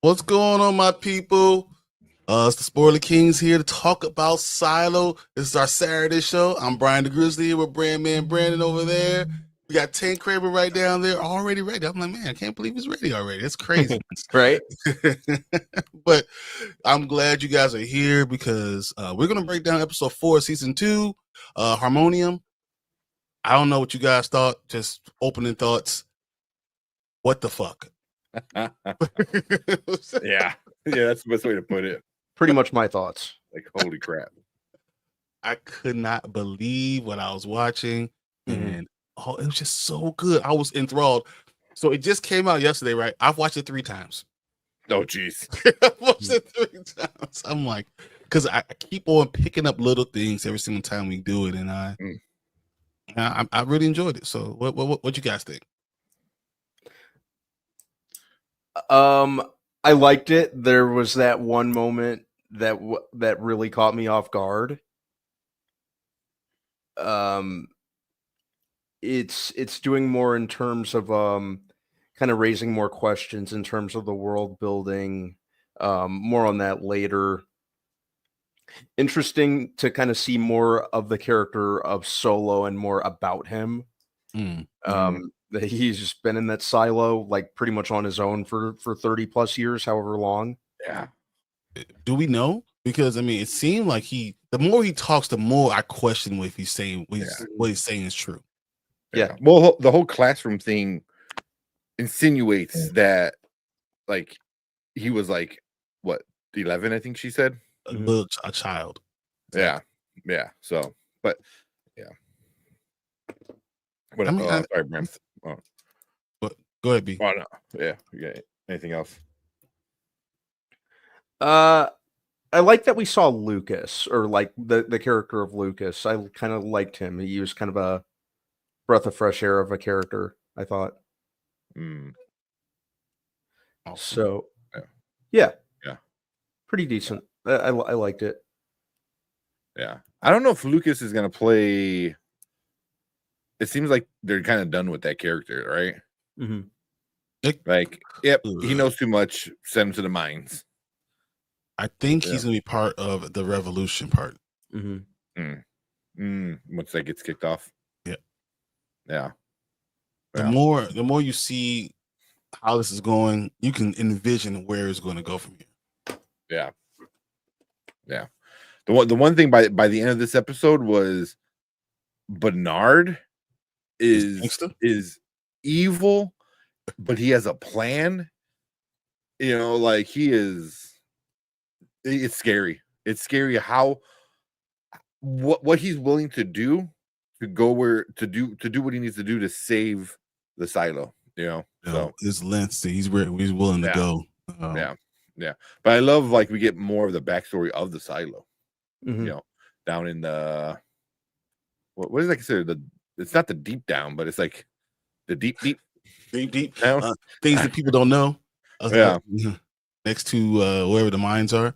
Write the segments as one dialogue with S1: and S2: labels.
S1: What's going on, my people? It's the Spoiler Kings here to talk about Silo. This is our Saturday show. I'm Brian the Grizzly here with Brandman Brandon over there. We got Tank Kramer right down there, already ready. I'm like, man, I can't believe he's ready already. That's crazy.
S2: Right?
S1: But I'm glad you guys are here because we're going to break down episode 4, season 2, Harmonium. I don't know what you guys thought. Just opening thoughts. What the fuck?
S3: Yeah, that's the best way to put it.
S2: Pretty much my thoughts.
S3: Like, holy crap.
S1: I could not believe what I was watching, and it was just so good. I was enthralled. So it just came out yesterday, right? I've watched it 3 times.
S3: Oh, jeez.
S1: I've watched it 3 times. I'm like, because I keep on picking up little things every single time we do it, and I really enjoyed it. So what you guys think?
S2: I liked it. There was that one moment that really caught me off guard. It's doing more in terms of kind of raising more questions in terms of the world building. More on that later. Interesting to kind of see more of the character of Solo and more about him. That he's just been in that silo like pretty much on his own for 30 plus years, however long.
S3: Yeah.
S1: Do we know? Because I mean, it seemed like the more he talks, the more I question what he's saying. What he's saying is true.
S2: Yeah.
S3: Well, the whole classroom thing insinuates that, like, he was like, what, 11? I think she said
S1: a child.
S3: Yeah. So, but yeah. What?
S1: I mean,
S3: sorry, Bram.
S1: But go ahead, B.
S3: Oh no. Yeah. You got anything else?
S2: I like that we saw Lucas, or like the character of Lucas. I kind of liked him. He was kind of a breath of fresh air of a character, I thought.
S1: Awesome.
S2: So, yeah, pretty decent.
S3: Yeah.
S2: I liked it.
S3: Yeah, I don't know if Lucas is gonna play. It seems like they're kind of done with that character, right? Like, yep, he knows too much. Send him to the mines.
S1: I think he's gonna be part of the revolution part.
S3: Once that gets kicked off. Yeah.
S1: The more you see how this is going, you can envision where it's going to go from here.
S3: Yeah. The one thing by the end of this episode was Bernard is evil, but he has a plan. You know, like it's scary. It's scary how what he's willing to do to go to do what he needs to do to save the silo. You know, so
S1: his lengths, he's willing to go.
S3: Yeah. But I love, like, we get more of the backstory of the silo. You know, down in the what is that considered? It's not the deep down, but it's like the deep down.
S1: Things that people don't know. Next to wherever the mines are.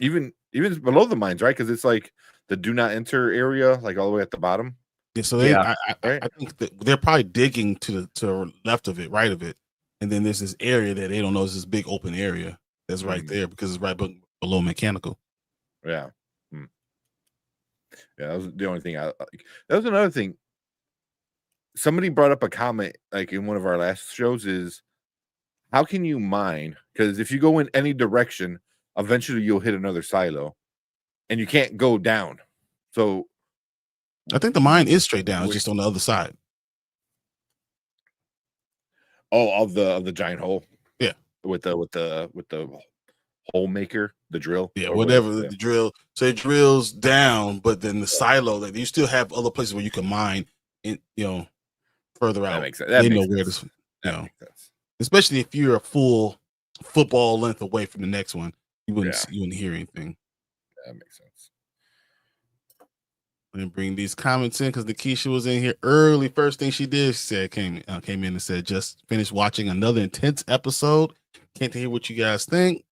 S3: Even below the mines, right? Because it's like the do not enter area, like all the way at the bottom.
S1: Yeah, so I think that they're probably digging to the left of it, right of it, and then there's this area that they don't know is this big open area that's right there because it's right below mechanical.
S3: Yeah. Yeah, that was the only thing I like. That was another thing. Somebody brought up a comment, like, in one of our last shows, is how can you mine? Because if you go in any direction, eventually you'll hit another silo, and you can't go down. So
S1: I think the mine is straight down. It's just on the other side.
S3: Oh, of the giant hole.
S1: Yeah,
S3: with the hole maker, the drill.
S1: Yeah, whatever the drill. So it drills down, but then the silo, like, you still have other places where you can mine, in, further out.
S3: That makes sense.
S1: They know where this, makes sense. Especially if you're a full football length away from the next one, you wouldn't hear anything.
S3: That makes sense.
S1: Let me bring these comments in because Nikisha was in here early. First thing she did, she said, came in and said, just finished watching another intense episode. Can't hear what you guys think.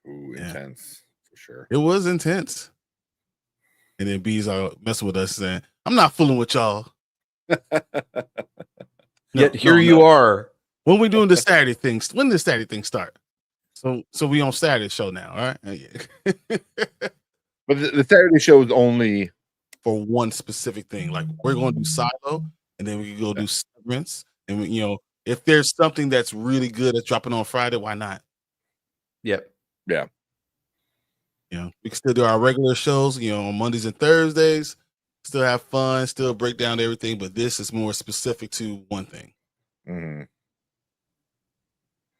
S3: Ooh, intense for sure.
S1: It was intense. And then B's are messing with us saying, I'm not fooling with y'all.
S2: Yet here you are
S1: When we doing the Saturday things? When does Saturday thing start? So we on Saturday show now, all right? Yeah.
S3: But the Saturday show is only
S1: for one specific thing. Like we're going to do Silo, and then we can go do Severance, and we, if there's something that's really good that's dropping on Friday, why not?
S2: Yep.
S3: Yeah.
S1: We can still do our regular shows, on Mondays and Thursdays. Still have fun, still break down everything, but this is more specific to one thing.
S3: Mm-hmm.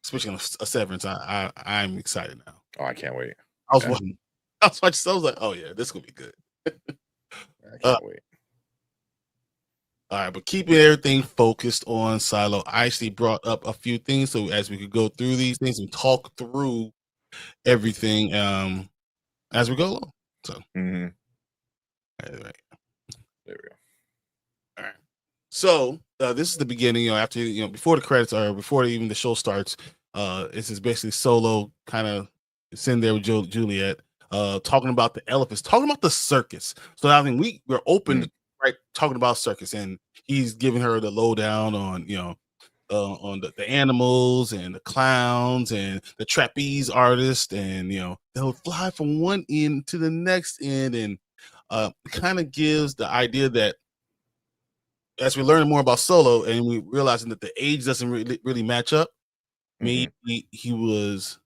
S1: Especially on a Severance, I'm excited now.
S3: Oh, I can't wait.
S1: I was watching, so I was like, oh yeah, this will be good.
S3: I can't wait.
S1: All right, but keeping everything focused on Silo, I actually brought up a few things so as we could go through these things and talk through everything as we go along. So, all right.
S3: There we go.
S1: All right. So this is the beginning. After before the credits or before even the show starts, this is basically Solo kind of sitting there with Juliet, talking about the elephants, talking about the circus. So I mean, we're open to talking about circus, and he's giving her the lowdown on on the animals and the clowns and the trapeze artist, and they'll fly from one end to the next end, and kind of gives the idea that as we learn more about Solo and we realizing that the age doesn't really match up, maybe he was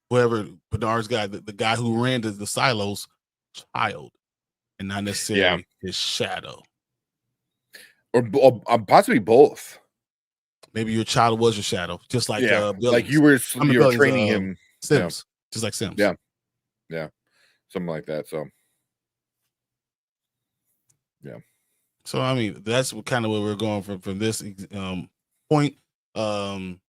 S1: whoever Bernard's guy, the guy who ran the silos, child, and not necessarily his shadow,
S3: or possibly both.
S1: Maybe your child was your shadow, just like
S3: like you were training him,
S1: Sims, just like Sims.
S3: Yeah, something like that. So, yeah.
S1: So I mean, that's kind of where we're going from this point.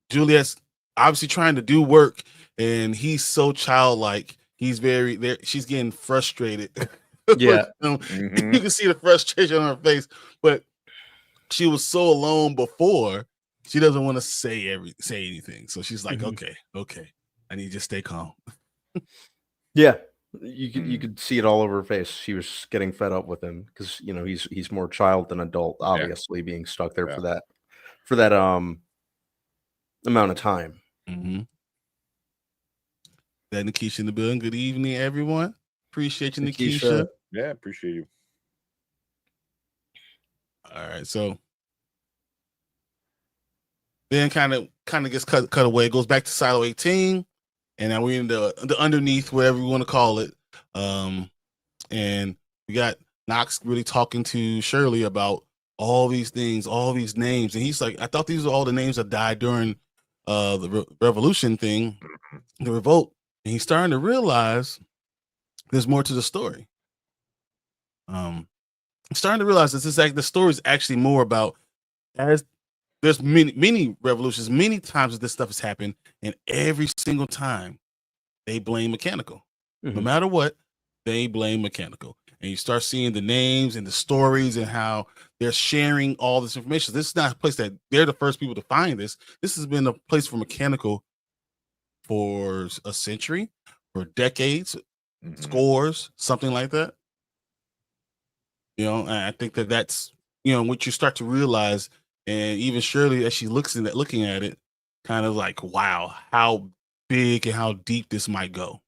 S1: Juliet's obviously trying to do work, and he's so childlike. He's very there. She's getting frustrated.
S2: Yeah,
S1: you can see the frustration on her face. But she was so alone before. She doesn't want to say anything. So she's like, okay, I need to just stay calm.
S2: Yeah. You could see it all over her face. She was getting fed up with him because he's more child than adult, obviously being stuck there for that amount of time.
S1: That Nikisha in the building. Good evening, everyone. Appreciate you, Nikisha.
S3: Yeah, appreciate you.
S1: All right, so then kind of gets cut away. It goes back to Silo 18. And now we're in the underneath, whatever you want to call it. And we got Knox really talking to Shirley about all these things, all these names. And he's like, I thought these were all the names that died during the revolution thing, the revolt. And he's starting to realize there's more to the story. I'm starting to realize that the story is actually more about as there's many revolutions, many times that this stuff has happened, and every single time they blame Mechanical. No matter what, they blame Mechanical. And you start seeing the names and the stories and how they're sharing all this information. This is not a place that they're the first people to find this. This has been a place for Mechanical for a century, for decades, scores, something like that. And I think that's what you start to realize. And even Shirley, as she looking at it, kind of like, wow, how big and how deep this might go.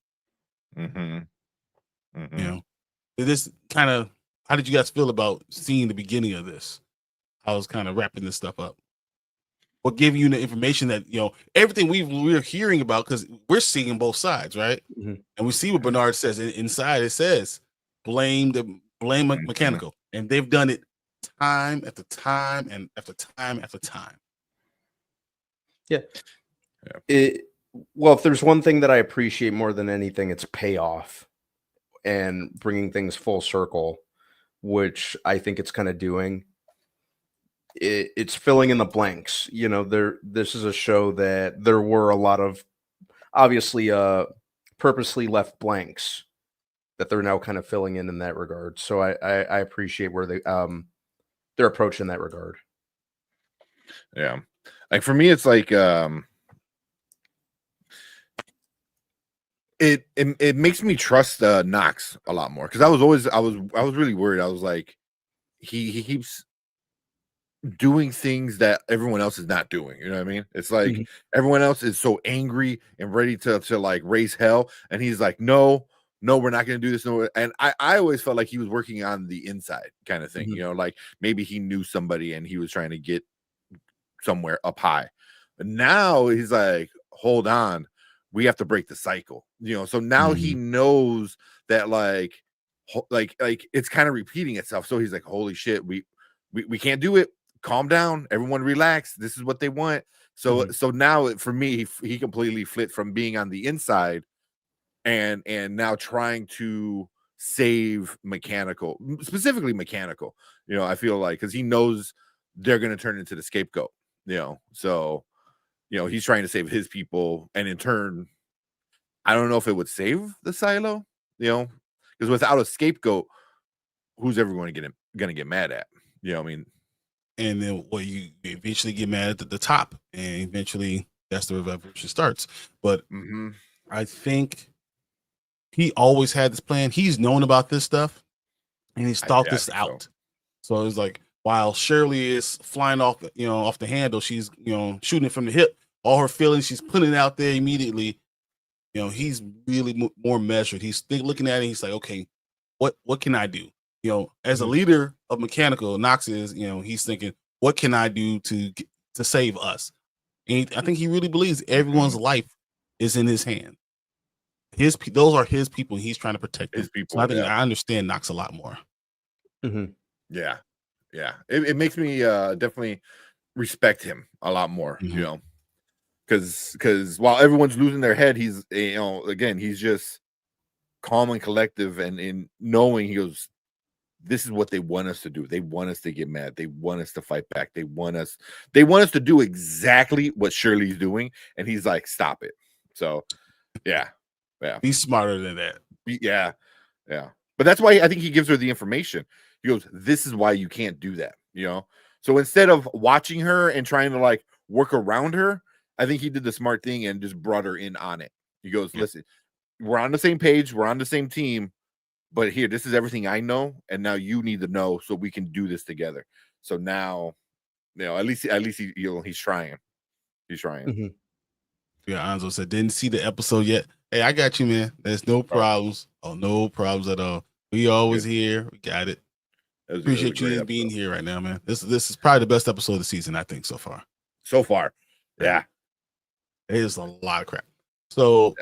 S1: This kind of, how did you guys feel about seeing the beginning of this? I was kind of wrapping this stuff up. What gave you the information that, everything we're hearing about, because we're seeing both sides, right? And we see what Bernard says. Inside it says, blame Mechanical. And they've done it time after time and after time after time.
S2: Well, if there's one thing that I appreciate more than anything, it's payoff and bringing things full circle, which I think it's kind of doing. It's filling in the blanks. This is a show that there were a lot of obviously purposely left blanks that they're now kind of filling in that regard. So I appreciate where their approach in that regard.
S3: Yeah. Like for me, it's like it makes me trust Knox a lot more, because I was really worried. I was like, he keeps doing things that everyone else is not doing. You know what I mean? It's like
S2: Mhm.
S3: everyone else is so angry and ready to like raise hell, and he's like, no, we're not going to do this. No, and I always felt like he was working on the inside kind of thing.
S2: Mhm.
S3: You know, like maybe he knew somebody and he was trying to get somewhere up high. But now he's like, hold on, we have to break the cycle. You know, so now he knows that like it's kind of repeating itself. So he's like, holy shit, we can't do it. Calm down, everyone relax. This is what they want. So now for me, he completely flipped from being on the inside and now trying to save specifically mechanical. You know, I feel like because he knows they're going to turn into the scapegoat. You know, so he's trying to save his people, and in turn, I don't know if it would save the silo. You know, because without a scapegoat, who's everyone going to get mad at? You know, I mean.
S1: And then you eventually get mad at the top, and eventually that's the revolution starts. But I think he always had this plan. He's known about this stuff, and he's thought this out. So it's like while Shirley is flying off the handle, she's shooting it from the hip. All her feelings, she's putting it out there immediately. He's really more measured. He's looking at it. He's like, okay, what can I do? As a leader of Mechanical, Knox is, he's thinking, what can I do to save us? And I think he really believes everyone's life is in his hand. Those are his people. And he's trying to protect his people. So I think I understand Knox a lot more.
S3: Yeah. It makes me definitely respect him a lot more. Because while everyone's losing their head, he's again, he's just calm and collective, and in knowing he goes, this is what they want us to do. They want us to get mad. They want us to fight back. They want us to do exactly what Shirley's doing. And he's like, stop it. So yeah.
S1: He's smarter than that.
S3: Yeah. But that's why I think he gives her the information. He goes, this is why you can't do that. So instead of watching her and trying to like work around her, I think he did the smart thing and just brought her in on it. He goes, listen, we're on the same page. We're on the same team. But here, this is everything I know, and now you need to know so we can do this together. So now, at least he's trying. He's trying.
S1: Yeah, Anzo said, didn't see the episode yet. Hey, I got you, man. There's no problems. No problems at all. We always here. We got it. Appreciate you being here right now, man. This is probably the best episode of the season, I think, so far.
S3: Yeah.
S1: It is a lot of crap. So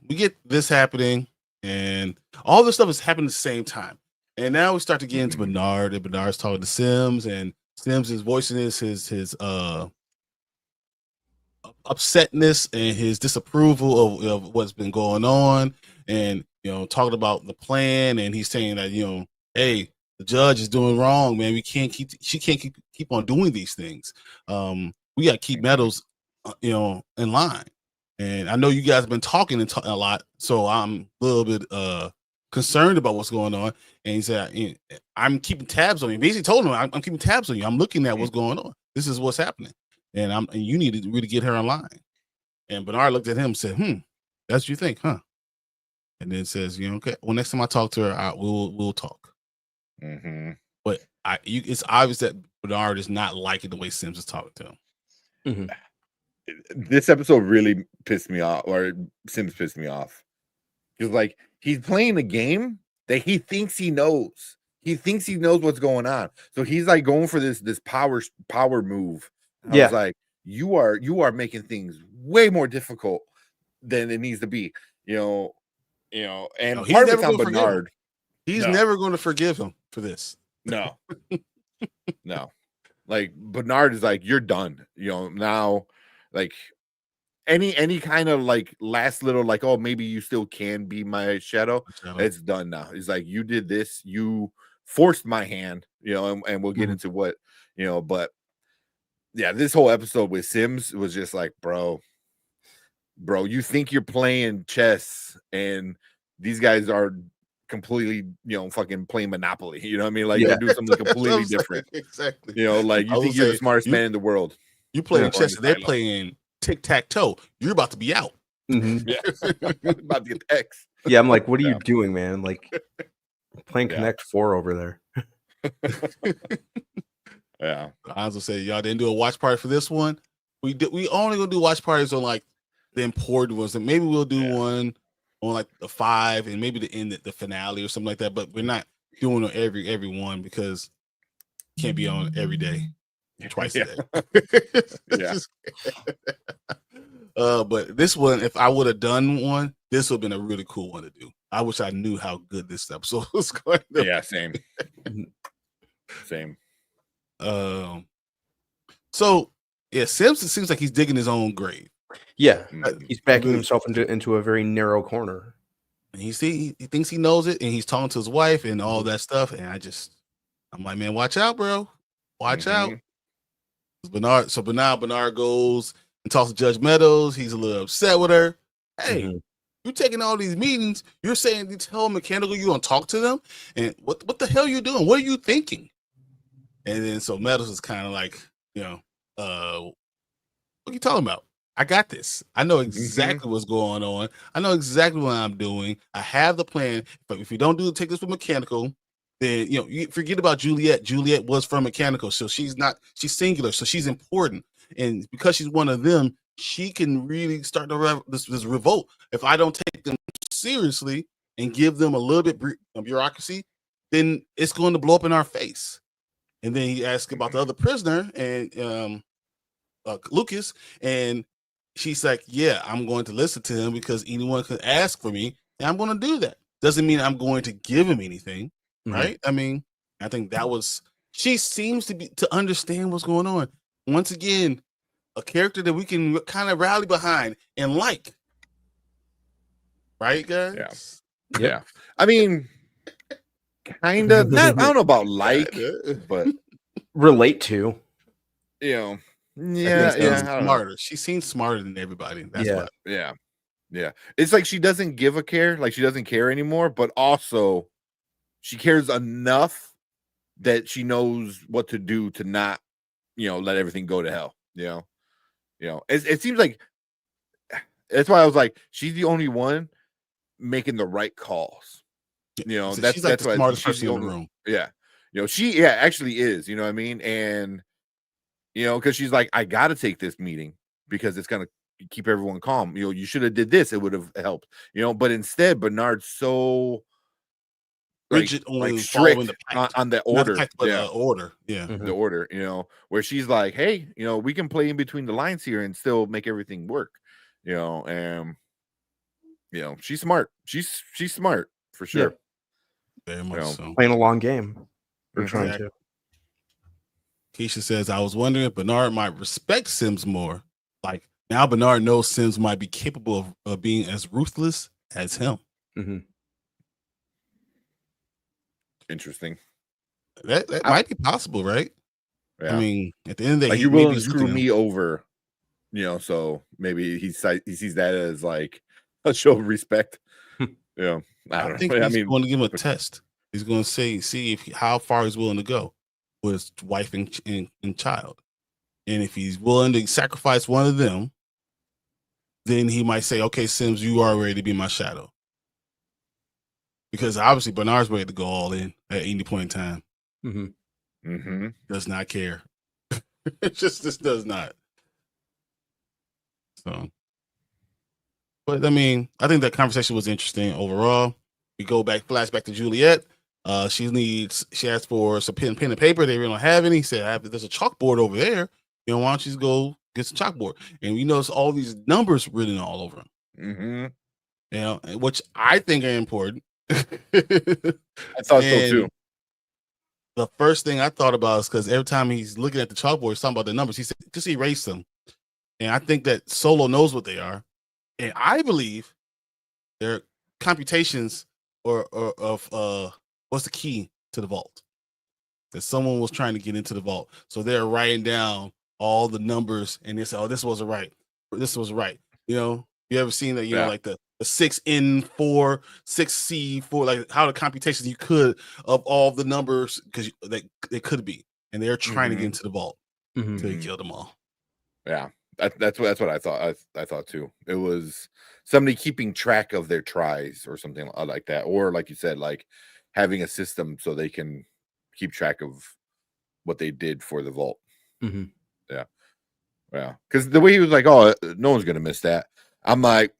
S1: we get this happening. And all this stuff is happening at the same time. And now we start to get into Bernard, and Bernard's talking to Sims, and Sims is voicing his upsetness and his disapproval of what's been going on, and talking about the plan. And he's saying that hey, the judge is doing wrong, man. She can't keep on doing these things. We got to keep Meadows in line. And I know you guys have been talking a lot, so I'm a little bit concerned about what's going on. And he said, I'm keeping tabs on you. Basically told him, I'm keeping tabs on you. I'm looking at what's going on. This is what's happening. And you need to really get her in line. And Bernard looked at him and said, that's what you think, huh? And then says, okay, well, next time I talk to her, we'll talk. But it's obvious that Bernard is not liking the way Sims is talking to him.
S3: This episode really pissed me off, or Sims pissed me off. Because like he's playing a game that he thinks he knows. He thinks he knows what's going on. So he's like going for this power move. I was like, you are making things way more difficult than it needs to be. And part of it's on Bernard.
S1: He's never going to forgive him for this.
S3: No. No. Like Bernard is like, you're done. Now. Like any kind of like last little like, oh, maybe you still can be my shadow. It's done now. It's like, you did this, you forced my hand, and we'll get into what, but yeah, this whole episode with Sims was just like, bro, you think you're playing chess and these guys are completely, fucking playing Monopoly. You know what I mean? Like they're doing something completely different.
S1: Exactly.
S3: Like you think you're the smartest man in the world.
S1: You playing chess, and they're playing tic-tac-toe. You're about to be out.
S3: Yeah. About to get the X.
S2: Yeah, I'm like, what are you doing, man? Like playing Connect 4 over there.
S3: Yeah.
S1: Hanzo said, y'all didn't do a watch party for this one. We only gonna do watch parties on like the important ones, and maybe we'll do one on like the 5 and maybe the end, the finale or something like that. But we're not doing it every one because it can't be on every day, twice a day.
S3: Yeah.
S1: But this one, if I would have done one, this would have been a really cool one to do. I wish I knew how good this episode was going to.
S3: Yeah, same. Same.
S1: So yeah, Simpson seems like he's digging his own grave.
S2: Yeah, he's backing himself into a very narrow corner.
S1: And he thinks he knows it, and he's talking to his wife and all that stuff. And I'm like, man, watch out, bro. Watch out. Bernard goes and talks to Judge Meadows. He's a little upset with her. Hey, you're taking all these meetings. You're saying you tell Mechanical you don't talk to them, and what the hell are you doing? What are you thinking? And then so Meadows is kind of like, what are you talking about? I got this. I know exactly what's going on. I know exactly what I'm doing. I have the plan. But if you don't take this with Mechanical, then you forget about Juliet. Juliet was from Mechanical, so she's singular, so she's important. And because she's one of them, she can really start this revolt. If I don't take them seriously and give them a little bit of bureaucracy, then it's going to blow up in our face. And then he asked about the other prisoner and Lucas, and she's like, yeah, I'm going to listen to him because anyone can ask for me, and I'm going to do that. Doesn't mean I'm going to give him anything, right? I mean, I think she seems to understand what's going on. Once again, a character that we can kind of rally behind and like. Right, guys?
S3: Yeah. I mean, kind of. I don't know about like, but
S2: relate to.
S3: Yeah.
S1: Smarter. She seems smarter than everybody. That's why.
S3: Yeah. It's like she doesn't give a care. Like she doesn't care anymore, but also she cares enough that she knows what to do to not, let everything go to hell. It seems like that's why I was like, she's the only one making the right calls.
S1: So that's like the smartest person in the room.
S3: Yeah. She actually is, you know what I mean? And because she's like, I gotta take this meeting because it's gonna keep everyone calm. You should have did this, it would have helped. But instead Bernard's so
S1: rigid,
S3: like strict on the order.
S1: Order. Yeah.
S3: The order, where she's like, hey, we can play in between the lines here and still make everything work. And she's smart. She's smart for sure.
S1: Very much so.
S2: Playing a long game. We're trying to.
S1: Keisha says, I was wondering if Bernard might respect Sims more. Like now Bernard knows Sims might be capable of being as ruthless as him.
S3: Interesting.
S1: That might be possible, right?
S3: Yeah.
S1: I mean, at the end of the day,
S3: like you're willing to screw me over, so maybe he sees that as like a show of respect. I
S1: think he's going to give him a test. He's going to see how far he's willing to go with his wife and child. And if he's willing to sacrifice one of them, then he might say, okay, Sims, you are ready to be my shadow. Because obviously Bernard's ready to go all in at any point in time. Does not care. It just does not. So, but I mean, I think that conversation was interesting overall. We go flashback to Juliet. She asked for some pen and paper. They really don't have any. He said, there's a chalkboard over there. Why don't you go get some chalkboard? And we notice all these numbers written all over them. Which I think are important.
S3: I thought so too.
S1: The first thing I thought about is because every time he's looking at the chalkboard, he's talking about the numbers. He said, just erase them. And I think that Solo knows what they are. And I believe they're computations of what's the key to the vault. That someone was trying to get into the vault. So they're writing down all the numbers and they say, oh, this wasn't right. This was right. You ever seen that, like the 6N4, 6C4, like how the computations you could of all the numbers because they could be. And they're trying to get into the vault until you kill them all.
S3: Yeah. That's what I thought. I thought too. It was somebody keeping track of their tries or something like that, or like you said, like having a system so they can keep track of what they did for the vault.
S2: Mm-hmm.
S3: Yeah, because the way he was like, "Oh, no one's gonna miss that." I'm like,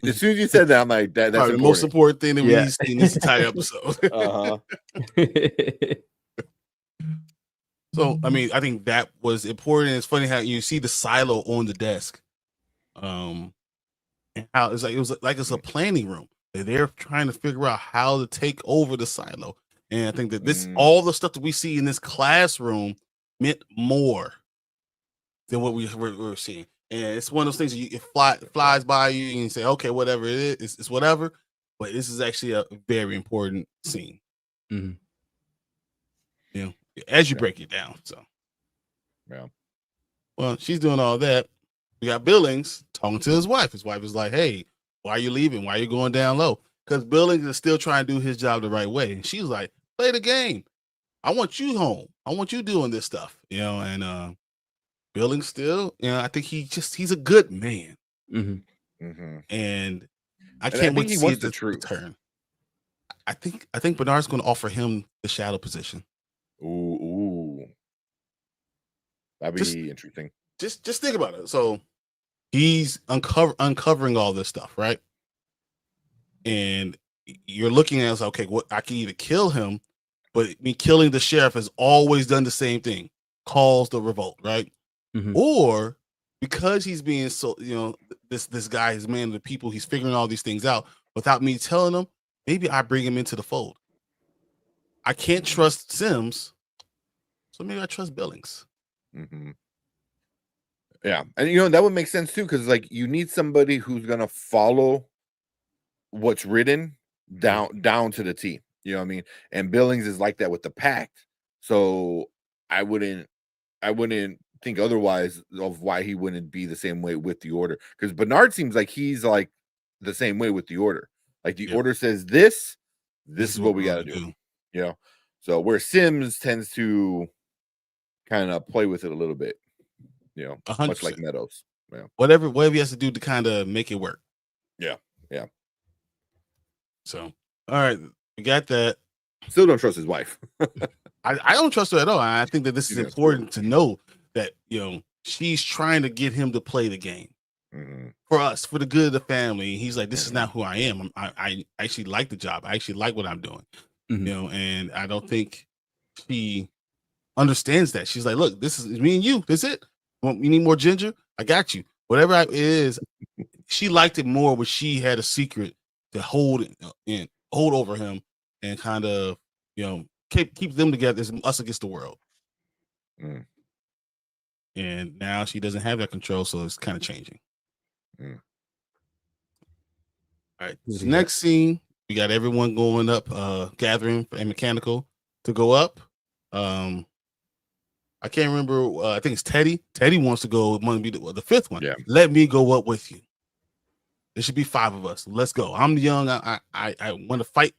S3: as soon as you said that, I'm like, that's
S1: probably the most important thing that we need in this entire episode. So, I mean, I think that was important. It's funny how you see the silo on the desk, and how it was like it's a planning room. They're trying to figure out how to take over the silo, and I think that all the stuff that we see in this classroom meant more than what we're seeing. And it's one of those things it flies by you and you say, okay, whatever it is, it's whatever. But this is actually a very important scene.
S2: Mm-hmm.
S1: You know, as you break it down. So,
S3: yeah.
S1: Well, she's doing all that. We got Billings talking to his wife. His wife is like, hey, why are you leaving? Why are you going down low? Because Billings is still trying to do his job the right way. And she's like, play the game. I want you home. I want you doing this stuff. You know, and Billings still, you know, I think he's a good man. And I can't wait to see the turn. I think Bernard's going to offer him the shadow position.
S3: Ooh. That'd be interesting.
S1: Just think about it. So he's uncovering all this stuff, right? And you're looking at it, okay, what I can either kill him, but me killing the sheriff has always done the same thing, calls the revolt, right? Or because he's being so, you know, this guy is man of the people, he's figuring all these things out without me telling him, maybe I bring him into the fold. I can't trust Sims, so maybe I trust Billings.
S3: Yeah, and you know that would make sense too, because like you need somebody who's gonna follow what's written down to the T. You know what I mean? And Billings is like that with the pact. So I wouldn't think otherwise of why he wouldn't be the same way with the order. Because Bernard seems like he's like the same way with the order. Like the order says this is what we got to do. You know, so where Sims tends to kind of play with it a little bit. You know, 100%. Much like Meadows. Yeah.
S1: Whatever he has to do to kind of make it work.
S3: Yeah.
S1: So, all right, we got that.
S3: Still don't trust his wife.
S1: I don't trust her at all. I think that this is important to know that, you know, she's trying to get him to play the game for us, for the good of the family. He's like, this is not who I am. I actually like the job. I actually like what I'm doing. You know, and I don't think she understands that. She's like, look, this is me and you. That's it. You need more ginger? I got you. Whatever it is, she liked it more when she had a secret to hold over him and kind of, you know, keep them together as us against the world. And now she doesn't have that control, so it's kind of changing. All right. So next scene, we got everyone going up, gathering and mechanical to go up. I can't remember. I think it's Teddy. Teddy wants to go. Want to be the fifth one.
S3: Yeah.
S1: Let me go up with you. There should be 5 of us. Let's go. I'm young. I want to fight.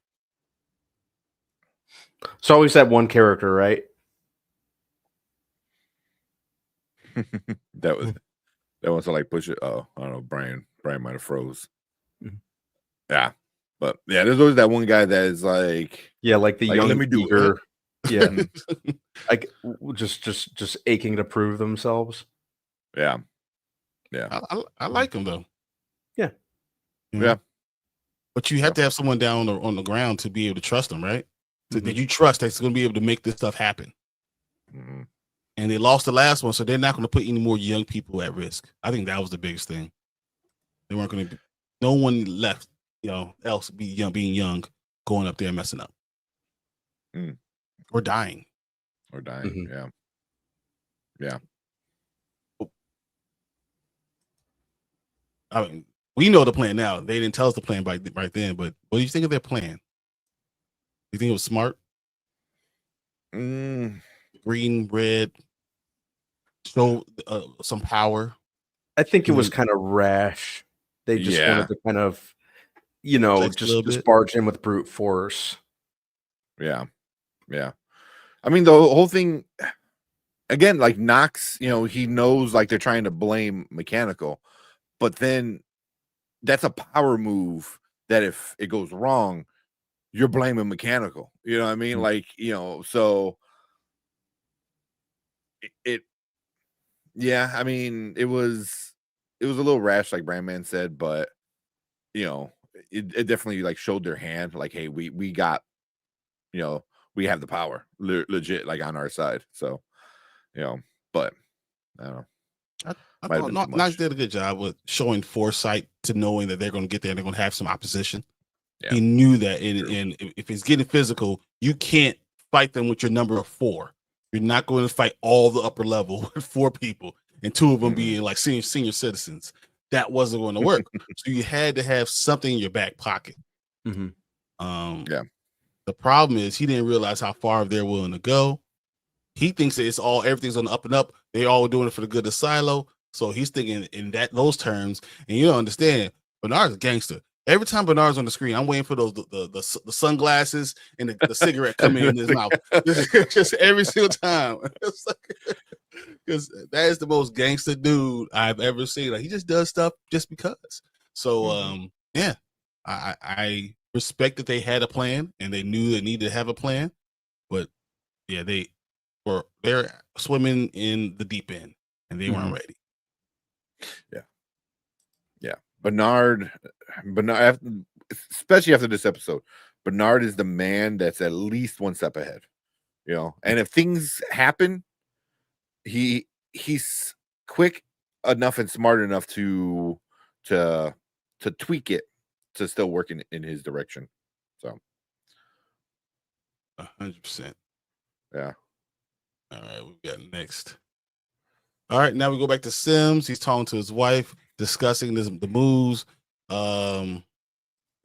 S2: It's always that one character, right?
S3: that was like push it. Oh, I don't know. Brian might have froze. Yeah, but yeah, there's always that one guy that is like,
S2: like the young,
S3: let me do
S2: eager, like just aching to prove themselves.
S3: Yeah.
S1: I like him though.
S3: Yeah.
S1: But you have to have someone down on the ground to be able to trust them, right? That you trust that's going to be able to make this stuff happen. And they lost the last one, so they're not going to put any more young people at risk. I think that was the biggest thing. They weren't going to. No one left, you know, else being young, going up there messing up, or dying.
S3: Yeah.
S1: I mean, we know the plan now. They didn't tell us the plan right then. But what do you think of their plan? You think it was smart? Green, red, show some power.
S2: I think it was kind of rash. They just wanted to kind of, you know, just barge in with brute force.
S3: Yeah. I mean, the whole thing, again, like Knox, you know, he knows like they're trying to blame Mechanical, but then that's a power move that if it goes wrong, you're blaming Mechanical. You know what I mean? Like, you know, so Yeah, I mean, it was a little rash, like Brandman said, but you know, it definitely like showed their hand, like, hey, we got, you know, we have the power, legit, like on our side. So, you know, but I don't know.
S1: I
S3: Might have
S1: thought
S3: been too
S1: Knox
S3: much.
S1: did a good job with showing foresight to knowing that they're going to get there and they're going to have some opposition.
S3: Yeah.
S1: He knew that, and,
S3: True.
S1: and if it's getting physical, you can't fight them with your number of 4. You're not going to fight all the upper level with 4 people and 2 of them being like senior citizens. That wasn't going to work. So you had to have something in your back pocket.
S3: Yeah.
S1: The problem is he didn't realize how far they're willing to go. He thinks that everything's on the up and up. They all doing it for the good of Silo. So he's thinking in those terms, and you don't understand. Bernard's a gangster. Every time Bernard's on the screen, I'm waiting for those the sunglasses and the cigarette coming in his mouth. Just every single time. Because that is the most gangster dude I've ever seen. Like, he just does stuff just because. So yeah, I respect that they had a plan and they knew they needed to have a plan, but yeah, they're swimming in the deep end and they weren't ready.
S3: Yeah. Bernard, especially after this episode, Bernard is the man that's at least one step ahead, you know. And if things happen, he's quick enough and smart enough to tweak it to still work in his direction. So
S1: 100%.
S3: Yeah.
S1: All right, we got next. All right, now we go back to Sims. He's talking to his wife, discussing the moves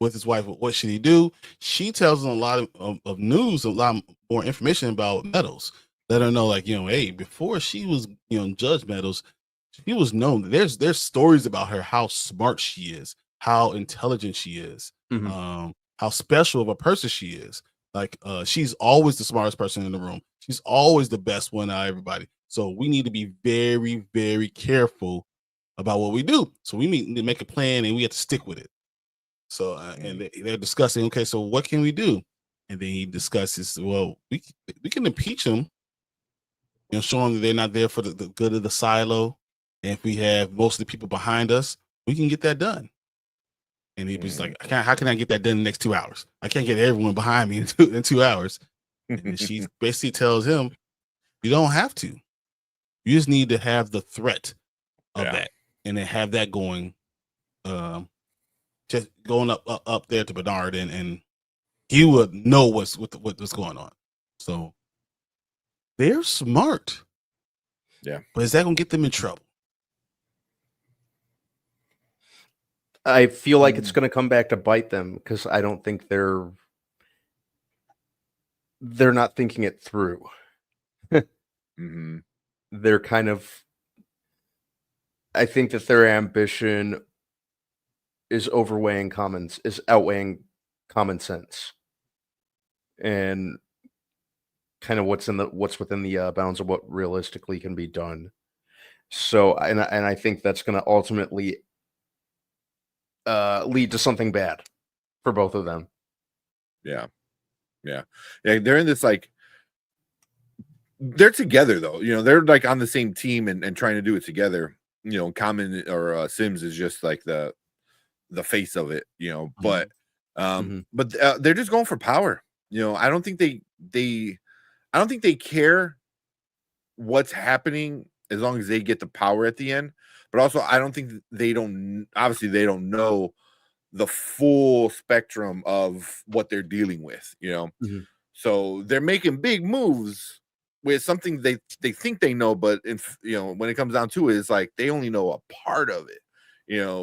S1: with his wife. What should he do? She tells him a lot of news, a lot more information about Metals. Let her know, like, hey, before she was, Judge Metals, she was known. There's stories about her, how smart she is, how intelligent she is, how special of a person she is. Like, she's always the smartest person in the room. She's always the best one out of everybody. So we need to be very, very careful about what we do. So we need to make a plan and we have to stick with it. So, and they're discussing, okay, so what can we do? And then he discusses, well, we can impeach them, showing that they're not there for the good of the silo. And if we have most of the people behind us, we can get that done. And he was like, how can I get that done in the next 2 hours? I can't get everyone behind me in 2 hours. And she basically tells him, you don't have to. You just need to have the threat of that, and then have that going, just going up there to Bernard, and he would know what's going on. So they're smart.
S3: Yeah.
S1: But is that going to get them in trouble?
S2: I feel like it's going to come back to bite them, because I don't think they're not thinking it through. They're kind of, I think that their ambition is outweighing common sense, and kind of what's within the bounds of what realistically can be done. So, and I think that's going to ultimately lead to something bad for both of them.
S3: Yeah. They're in this, like, they're together though. They're like on the same team and trying to do it together. Common or Sims is just like the face of it. But they're just going for power. I don't think they care what's happening as long as they get the power at the end. But also, I don't think they don't know the full spectrum of what they're dealing with. So they're making big moves with something they think they know, but when it comes down to it, it's like they only know a part of it.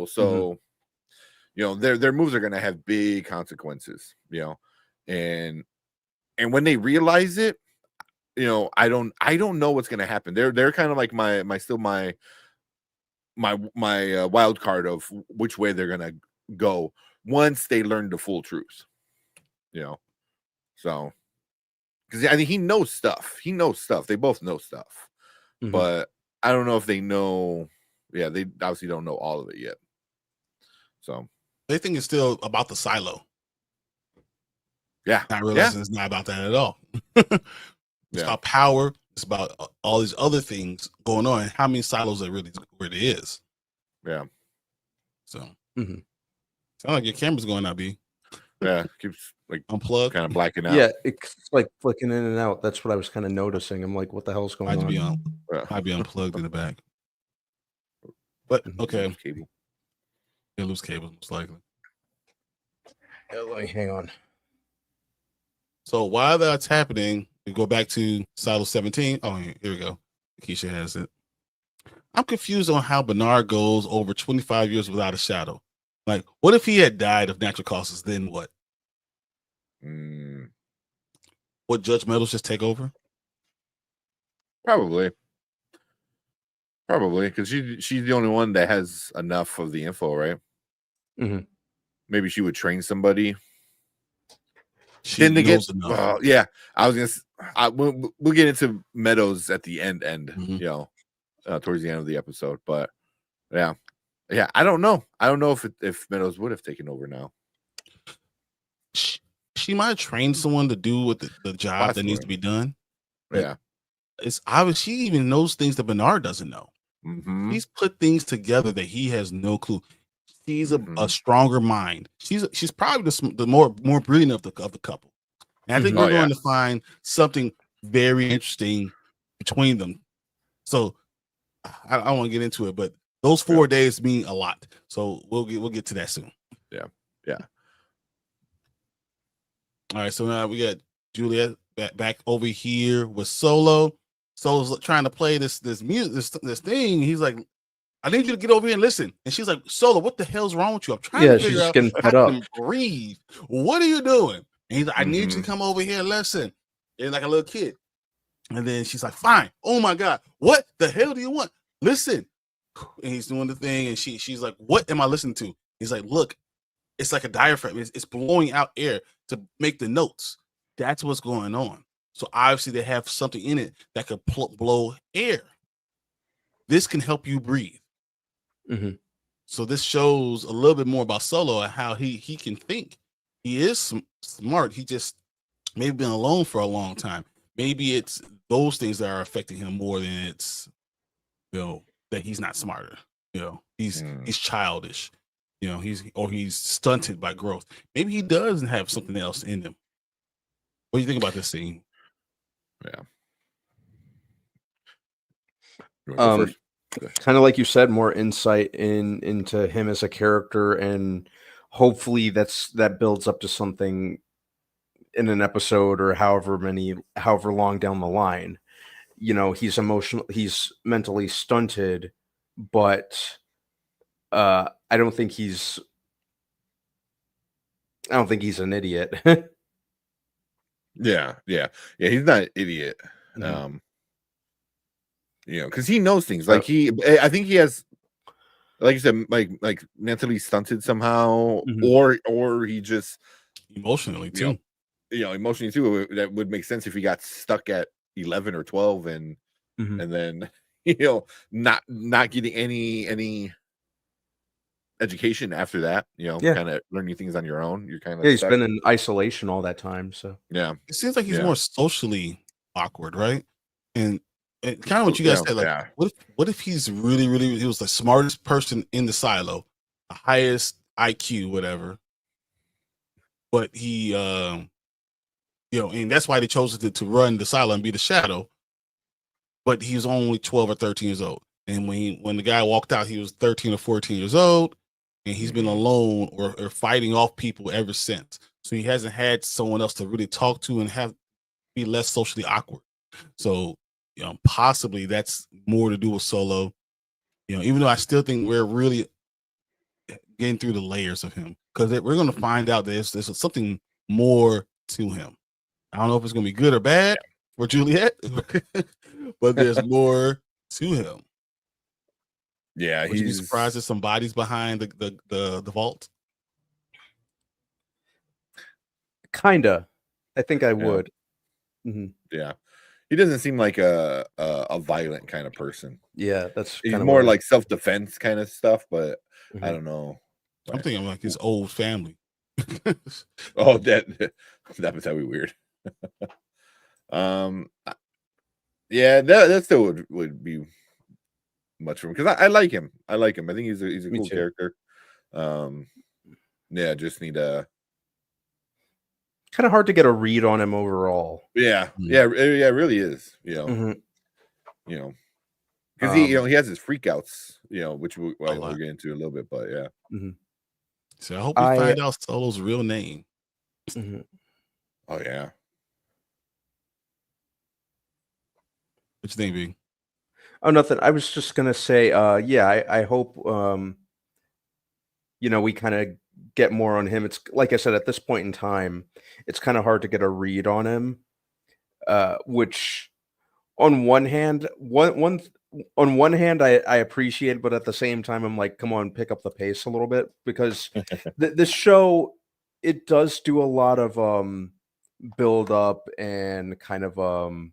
S3: So their moves are going to have big consequences. And when they realize it, I don't know what's going to happen. They're kind of like my wild card of which way they're going to go once they learn the full truth. So. Because I think he knows stuff. They both know stuff. But I don't know if they know. Yeah, they obviously don't know all of it yet. So
S1: they think it's still about the silo.
S3: Yeah.
S1: Not realizing it's not about that at all. It's about power. It's about all these other things going on. And how many silos there really is.
S3: Yeah.
S1: So,
S2: Mhm.
S1: sound like your camera's going out, B.
S3: Yeah, keeps like
S1: Unplugged.
S3: kind of blacking out.
S2: Yeah, it's like flicking in and out. That's what I was kind of noticing. I'm like, what the hell's going
S1: Might be
S2: on?
S1: might be unplugged in the back. But okay,
S3: Loose cable.
S1: yeah, loose cable most likely.
S2: Yeah, let me hang on.
S1: So while that's happening, we go back to Silo 17. Oh, here we go. Keisha has it. I'm confused on how Bernard goes over 25 years without a shadow. Like, what if he had died of natural causes? Then what?
S3: Mm,
S1: Would Judge Meadows just take over?
S3: probably, because she's the only one that has enough of the info, right?
S2: Mhm.
S3: Maybe she would train somebody.
S1: She
S3: Then they get,
S1: knows enough.
S3: yeah. I was gonna. We'll get into Meadows at the end,
S1: Mhm.
S3: you know, towards the end of the episode. But yeah. I don't know. I don't know if Meadows would have taken over now.
S1: She might train someone to do what the job that needs to be done.
S3: Yeah.
S1: It's obvious she even knows things that Bernard doesn't know.
S3: Mm-hmm.
S1: He's put things together that he has no clue. She's
S3: Mm-hmm.
S1: a stronger mind. She's probably the more brilliant of the couple. And I think we're going to find something very interesting between them. So I don't want to get into it, but those 4 days mean a lot. So we'll get to that soon.
S3: Yeah.
S1: All right, so now we got Juliet back over here with Solo. Solo's trying to play this music, this thing. He's like, I need you to get over here and listen. And she's like, Solo, what the hell's wrong with you? I'm trying to figure out
S2: getting
S1: how
S2: fed
S1: I
S2: up.
S1: can breathe. What are you doing? And he's like, I need you to come over here and listen. And like a little kid. And then she's like, fine. Oh my God. What the hell do you want? Listen. And he's doing the thing. And she's like, what am I listening to? He's like, look, it's like a diaphragm. It's blowing out air to make the notes. That's what's going on. So obviously they have something in it that could blow air. This can help you breathe.
S2: Mm-hmm.
S1: So this shows a little bit more about Solo and how he can think. He is smart. He just maybe been alone for a long time. Maybe it's those things that are affecting him more than it's, that he's not smarter. He's childish. He's stunted by growth. Maybe he doesn't have something else in him. What do you think about this scene?
S3: Yeah.
S2: Kind of like you said, more insight into him as a character, and hopefully that builds up to something in an episode or however long down the line. He's mentally stunted, but I don't think he's an idiot.
S3: Yeah. He's not an idiot.
S2: Mm-hmm.
S3: Because he knows things. Like I think he has, like you said, like mentally stunted somehow, or he just
S1: emotionally too.
S3: Emotionally too. That would make sense if he got stuck at 11 or 12 and then not getting any education after that. Kind of learning things on your own. You're kind of
S2: he's been in isolation all that time. So
S3: yeah,
S1: it seems like he's more socially awkward, right? And kind of what you guys said, like, what if he's really, really, he was the smartest person in the silo, the highest IQ, whatever. But he, and that's why they chose to run the silo and be the shadow. But he was only 12 or 13 years old. And when the guy walked out, he was 13 or 14 years old. And he's been alone or fighting off people ever since. So he hasn't had someone else to really talk to and be less socially awkward. So, possibly that's more to do with Solo. Even though I still think we're really getting through the layers of him, because we're going to find out there's something more to him. I don't know if it's going to be good or bad for Juliet, but there's more to him.
S3: Yeah,
S1: would you be surprised there's some bodies behind the vault?
S2: Kinda. I think I would. Mm-hmm.
S3: Yeah. He doesn't seem like a violent kind of person.
S2: Yeah, that's
S3: he's more like self-defense kind of stuff, but I don't know.
S1: I'm thinking like his old family.
S3: Oh, that was weird. Yeah, that still would be much for him because I like him. I like him. I think he's a
S2: Me
S3: cool
S2: too.
S3: character. Yeah, just need a
S2: kind of hard to get a read on him overall.
S3: yeah, it really is.
S2: Mhm.
S3: Because he has his freakouts, which we'll get into a little bit, but yeah.
S2: Mhm.
S1: So I hope we find out Solo's real name.
S2: Mhm.
S3: Oh yeah.
S1: What you think, B?
S2: Oh, nothing. I was just gonna say, yeah, I hope we kind of get more on him. It's like I said, at this point in time, it's kind of hard to get a read on him. Which on one hand, on one hand, I appreciate, but at the same time, I'm like, come on, pick up the pace a little bit because this show, it does do a lot of build up and kind of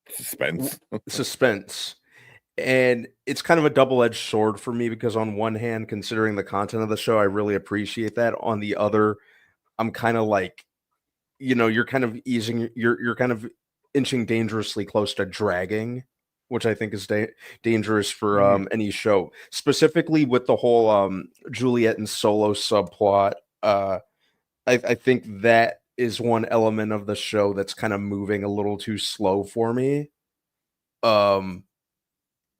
S2: suspense. And it's kind of a double-edged sword for me because on one hand, considering the content of the show, I really appreciate that. On the other, I'm kind of like, you're kind of you're kind of inching dangerously close to dragging, which I think is dangerous for any show, specifically with the whole Juliet and Solo subplot. I think that is one element of the show that's kind of moving a little too slow for me.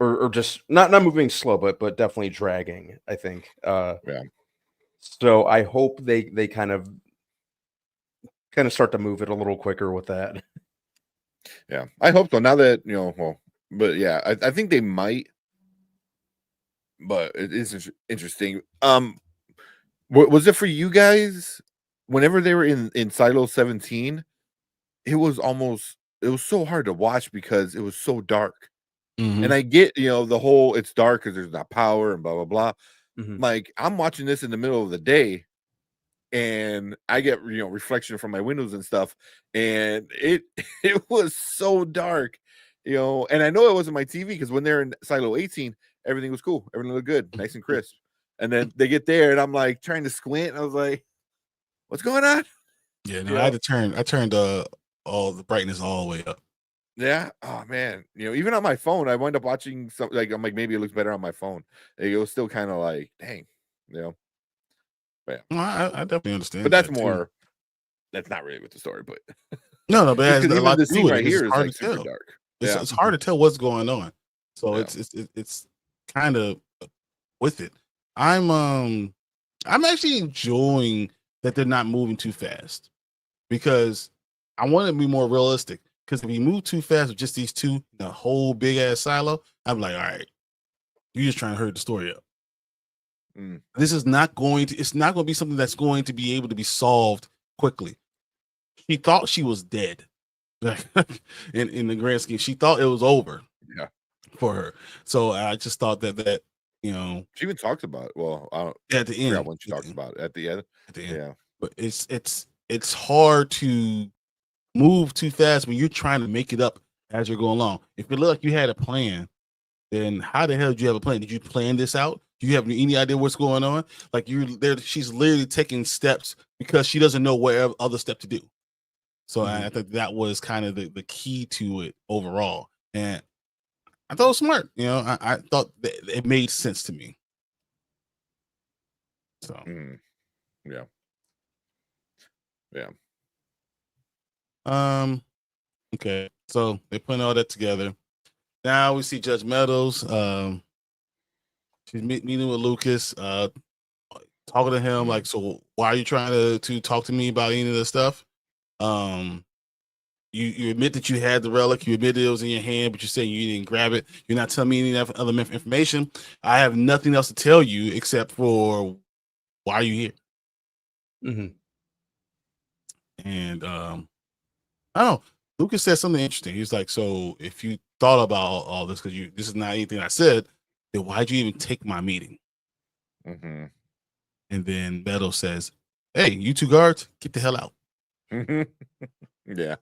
S2: Or just not moving slow, but definitely dragging, I think.
S3: Yeah.
S2: So I hope they kind of start to move it a little quicker with that.
S3: Yeah, I hope so. Now that but yeah, I think they might. But it is interesting. Was it for you guys? Whenever they were in Silo 17, it was so hard to watch because it was so dark. And I get, the whole it's dark because there's not power and blah blah blah. Like I'm watching this in the middle of the day, and I get reflection from my windows and stuff, and it was so dark, and I know it wasn't my TV because when they're in Silo 18, everything was cool, everything looked good, nice and crisp, and then they get there, and I'm like trying to squint, and I was like, "What's going on?"
S1: Yeah, no, I turned all the brightness all the way up.
S3: Yeah. Oh man. Even on my phone, I wind up watching some I'm like, maybe it looks better on my phone. It was still kind of like, dang, But yeah.
S1: Well, I definitely understand.
S3: But that's
S1: that too.
S3: more. That's not really with the story, but
S1: no, but it has a
S3: even
S1: lot
S3: the
S1: to do
S3: scene
S1: with
S3: right
S1: it. It's
S3: here is
S1: hard
S3: like
S1: to
S3: super
S1: tell.
S3: dark.
S1: It's hard to tell what's going on. So
S3: Yeah.
S1: it's kind of with it. I'm actually enjoying that they're not moving too fast because I want to be more realistic. Because if we move too fast with just these two, the whole big ass silo, I'm like, all right, you're just trying to hurry the story up. This is not going to. It's not going to be something that's going to be able to be solved quickly. She thought she was dead. in the grand scheme, she thought it was over.
S3: Yeah,
S1: for her. So I just thought that
S3: she even talks about it. Well, I don't
S1: at the end
S3: when she talks about it at the end. Yeah,
S1: but it's hard to move too fast when you're trying to make it up as you're going along. If it looked like you had a plan, then how the hell did you have a plan? Did you plan this out? Do you have any idea what's going on? Like you're there, she's literally taking steps because she doesn't know what other step to do. So I think that was kind of the key to it overall. And I thought it was smart. I thought that it made sense to me. So
S3: yeah.
S1: Okay. So they're putting all that together. Now we see Judge Meadows. She's meeting with Lucas, talking to him like, so why are you trying to talk to me about any of this stuff? You admit that you had the relic. You admitted it was in your hand, but you're saying you didn't grab it. You're not telling me any other information. I have nothing else to tell you except for why are you here? And I don't know. Lucas said something interesting. He's like, so if you thought about all this, because this is not anything I said, then why'd you even take my meeting? And then Meadows says, hey, you two guards, get the hell out.
S3: Yeah.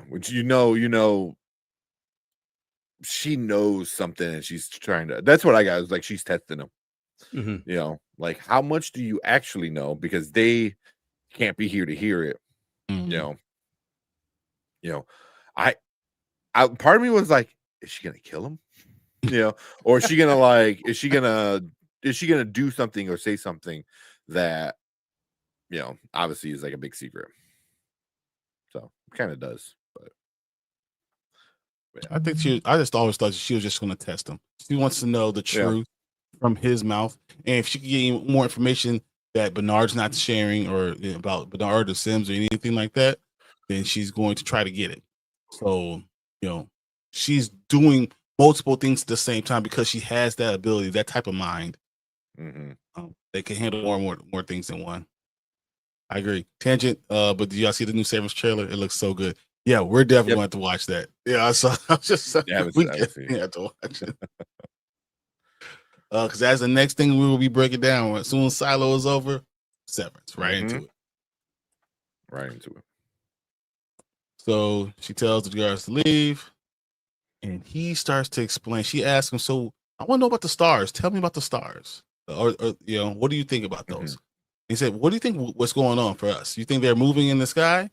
S3: Which she knows something, and she's trying to. That's what I got. Is like she's testing him. Like how much do you actually know? Because they can't be here to hear it. you know, I part of me was like, is she gonna kill him? You know, or is she gonna like, is she gonna do something or say something that, you know, obviously is like a big secret. So kind of does, but
S1: I think I just always thought she was just going to test him. She wants to know the truth from his mouth, and if she could get more information that Bernard's not sharing, or about Bernard or Sims or anything like that, then she's going to try to get it. So, you know, she's doing multiple things at the same time because she has that ability, that type of mind. They can handle more things than one. I agree. Tangent, but do y'all see the new Severance trailer? It looks so good. Yeah, we're definitely going to have to watch that. Yeah, I saw. I was just we have to watch it. Because that's the next thing we will be breaking down. As soon as Silo is over, Severance, right into it.
S3: Right into it.
S1: So she tells the guards to leave, and he starts to explain. She asks him, "So I want to know about the stars. Tell me about the stars, or you know, what do you think about those?" He said, "What do you think? What's going on for us? You think they're moving in the sky?"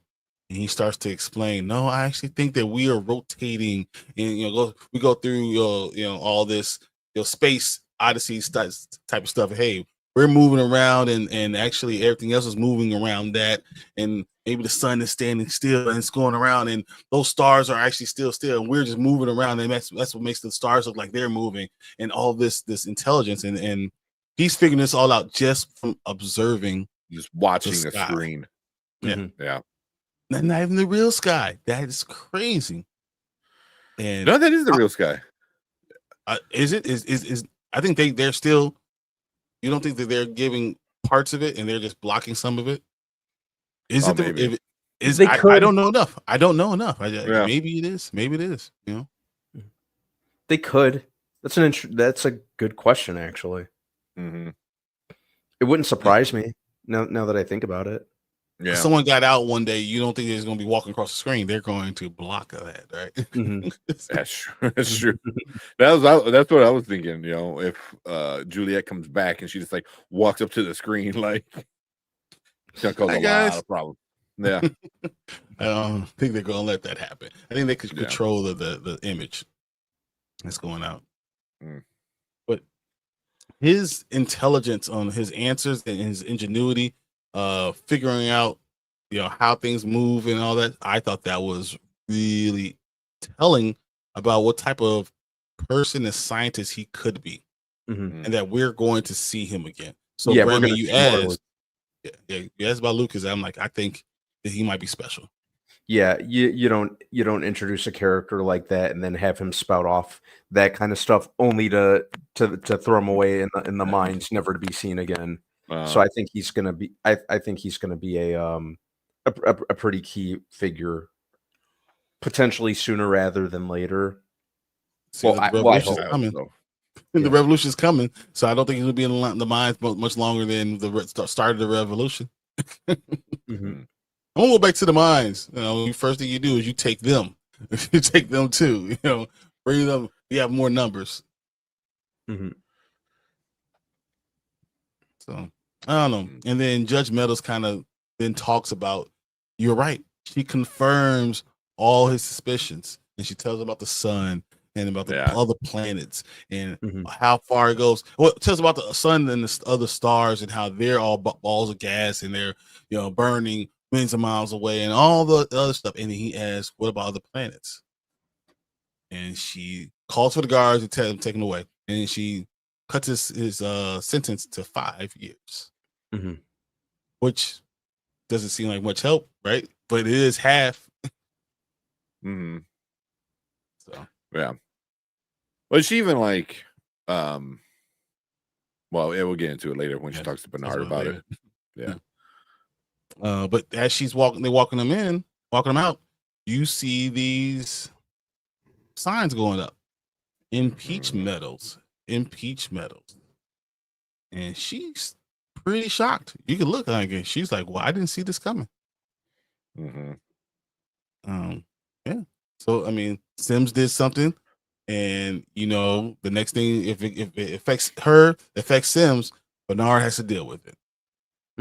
S1: And he starts to explain, "No, I actually think that we are rotating, and we go through all this space odyssey type of stuff. Hey, we're moving around, and actually everything else is moving around that, and maybe the sun is standing still and it's going around, and those stars are actually still, and we're just moving around, and that's what makes the stars look like they're moving, and all this intelligence, and he's figuring this all out just from observing,
S3: just watching the screen.
S1: Yeah. Not even the real sky. That is crazy. And
S3: no, that is the real sky.
S1: Is it? Is I think they're still. You don't think that they're giving parts of it and they're just blocking some of it? Is it?
S3: Maybe.
S1: I don't know enough. I don't know enough. Maybe it is. Maybe it is. You know,
S2: they could. That's a good question, actually. It wouldn't surprise me now that I think about it.
S1: Yeah. If someone got out one day, you don't think they're going to be walking across the screen. They're going to block that, right?
S3: That's true. That's true. That's what I was thinking. You know, if Juliet comes back and she just like walks up to the screen, like it's gonna cause a lot of problems. Yeah.
S1: I don't think they're going to let that happen. I think they could control the image that's going out. But his intelligence on his answers and his ingenuity, figuring out how things move and all that, I thought that was really telling about what type of person and scientist he could be, and that we're going to see him again. So Brandon, you asked about Lucas. I'm like, I think that he might be special.
S2: Yeah, you don't introduce a character like that and then have him spout off that kind of stuff only to throw him away in the mines, never to be seen again. So I think he's gonna be. I think he's gonna be a pretty key figure, potentially sooner rather than later.
S1: The revolution's coming. The revolution's coming, so I don't think he's gonna be in the mines much longer than the start of the revolution. I'm gonna go back to the mines. First thing you do is you take them. You take them too. Bring them. You have more numbers. So I don't know. And then Judge Meadows kind of then talks about, you're right. She confirms all his suspicions, and she tells about the sun and about the other planets and how far it goes. Well, it tells about the sun and the other stars and how they're all balls of gas and they're burning millions of miles away and all the other stuff. And then he asks, what about other planets? And she calls for the guards to tell him, take him away. And then she cuts his sentence to 5 years, which doesn't seem like much help, right? But it is half.
S3: So yeah. Well, she even like, well, we'll get into it later when she talks to Bernard about it. Yeah.
S1: But as she's walking them out, you see these signs going up. Impeach Meadows. And she's pretty shocked. You can look like it. She's like, well, I didn't see this coming. Yeah. So I mean, Sims did something, and the next thing, if it affects her, affects Sims, Bernard has to deal with it.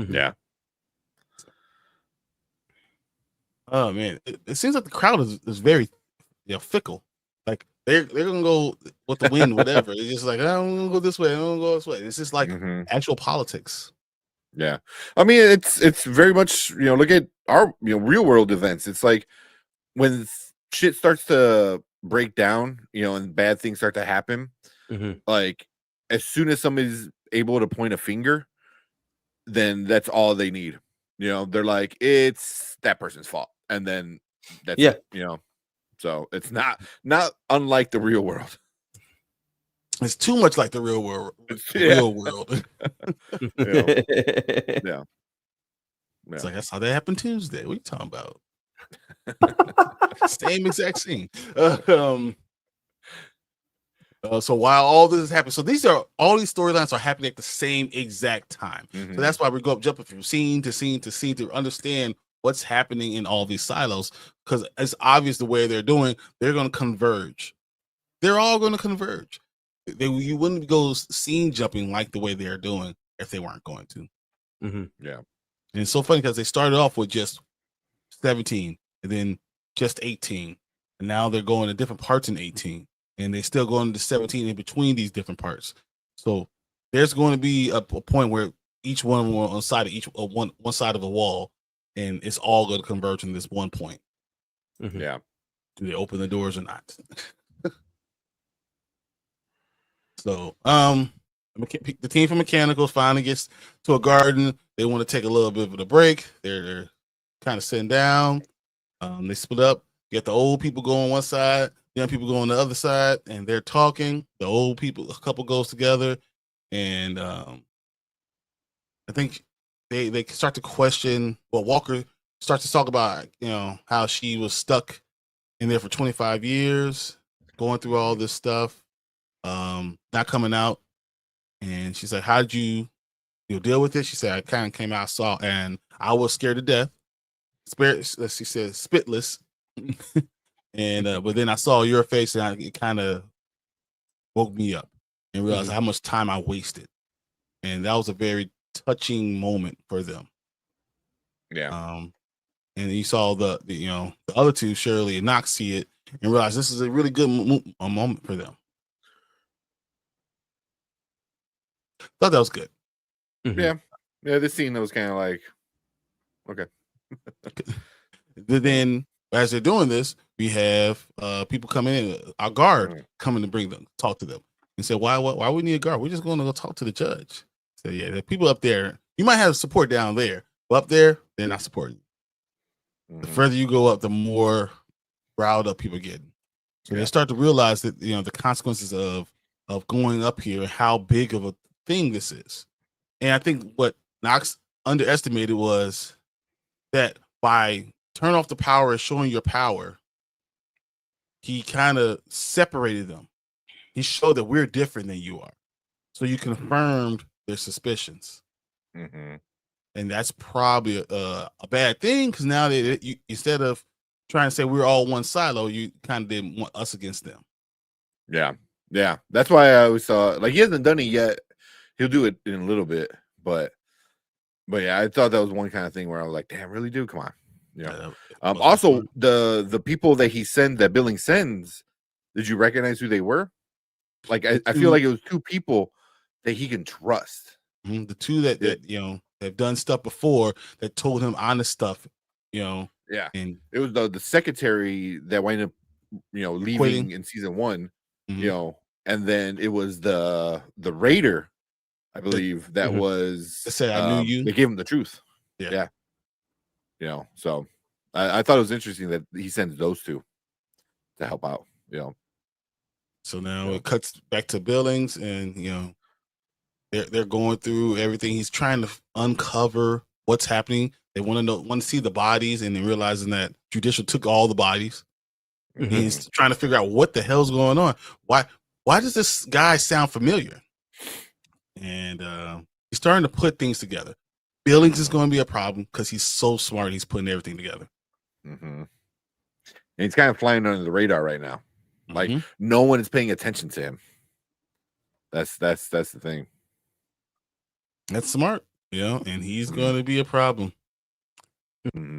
S3: Yeah.
S1: Oh man, it seems like the crowd is very fickle. Like they're gonna go with the wind, whatever. It's just like I'm gonna go this way, I'm gonna go this way. It's just like actual politics.
S3: Yeah, I mean it's very much look at our real world events. It's like when shit starts to break down, and bad things start to happen. Like as soon as somebody's able to point a finger, then that's all they need. They're like, it's that person's fault, and then that's it, So it's not unlike the real world.
S1: It's too much like the real world. Real world.
S3: Yeah.
S1: It's like that's how that happened Tuesday. What are you talking about? Same exact scene. So while all this is happening, so all these storylines are happening at the same exact time. So that's why we go up jumping from scene to scene to scene to understand what's happening in all these silos, because it's obvious the way they're doing, they're going to converge. They're all going to converge. You wouldn't go scene jumping like the way they're doing if they weren't going to.
S3: Yeah.
S1: And it's so funny because they started off with just 17 and then just 18. And now they're going to different parts in 18. And they're still going to 17 in between these different parts. So there's going to be a point where each one will on side of one side of a wall, and it's all going to converge in this one point.
S3: Yeah.
S1: Do they open the doors or not? So the team from Mechanicals finally gets to a garden. They want to take a little bit of a break. They're kind of sitting down. They split up. You got the old people go on one side, young people go on the other side, and they're talking. The old people, a couple goes together, and I think they start to question. Well, Walker starts to talk about how she was stuck in there for 25 years, going through all this stuff, not coming out. And she's like, "How did you deal with it?" She said, "I kind of came out, saw, and I was scared to death. She said, spitless." And but then I saw your face, and it kind of woke me up and realized how much time I wasted. And that was a very touching moment for them.
S3: Yeah.
S1: And you saw the other two, Shirley and Knox, see it and realize this is a really good moment for them. Thought that was good.
S3: Yeah. This scene was kind of like, okay.
S1: Then as they're doing this, we have people coming in, our guard coming to bring them, talk to them, and say, why we need a guard? We're just going to go talk to the judge. So yeah, the people up there, you might have support down there, but up there, they're not supporting you. The further you go up, the more riled up people get. So they start to realize that the consequences of going up here and how big of a thing this is. And I think what Knox underestimated was that by turning off the power and showing your power, he kind of separated them. He showed that we're different than you are. So you confirmed their suspicions. And that's probably a bad thing, because now you, instead of trying to say we're all one silo, you kind of didn't want us against them.
S3: Yeah. That's why I always saw, like, he hasn't done it yet. He'll do it in a little bit, but yeah, I thought that was one kind of thing where I was like, damn, really, dude, come on. Also, the people that he sends, that Billing sends, did you recognize who they were? Like, I feel like it was two people that he can trust.
S1: The two that have done stuff before, that told him honest stuff. Yeah,
S3: and it was the secretary that wound up leaving quitting in season 1. And then it was the raider, I believe, that was
S1: they said, I knew you.
S3: They gave him the truth. Yeah. So I thought it was interesting that he sends those two to help out.
S1: So now it cuts back to Billings, and they're going through everything. He's trying to uncover what's happening. They want to see the bodies, and then realizing that Judicial took all the bodies. He's trying to figure out what the hell's going on. Why does this guy sound familiar? And he's starting to put things together. Billings is going to be a problem because he's so smart. He's putting everything together.
S3: And he's kind of flying under the radar right now. Like no one is paying attention to him. That's the thing.
S1: That's smart, and he's going to be a problem.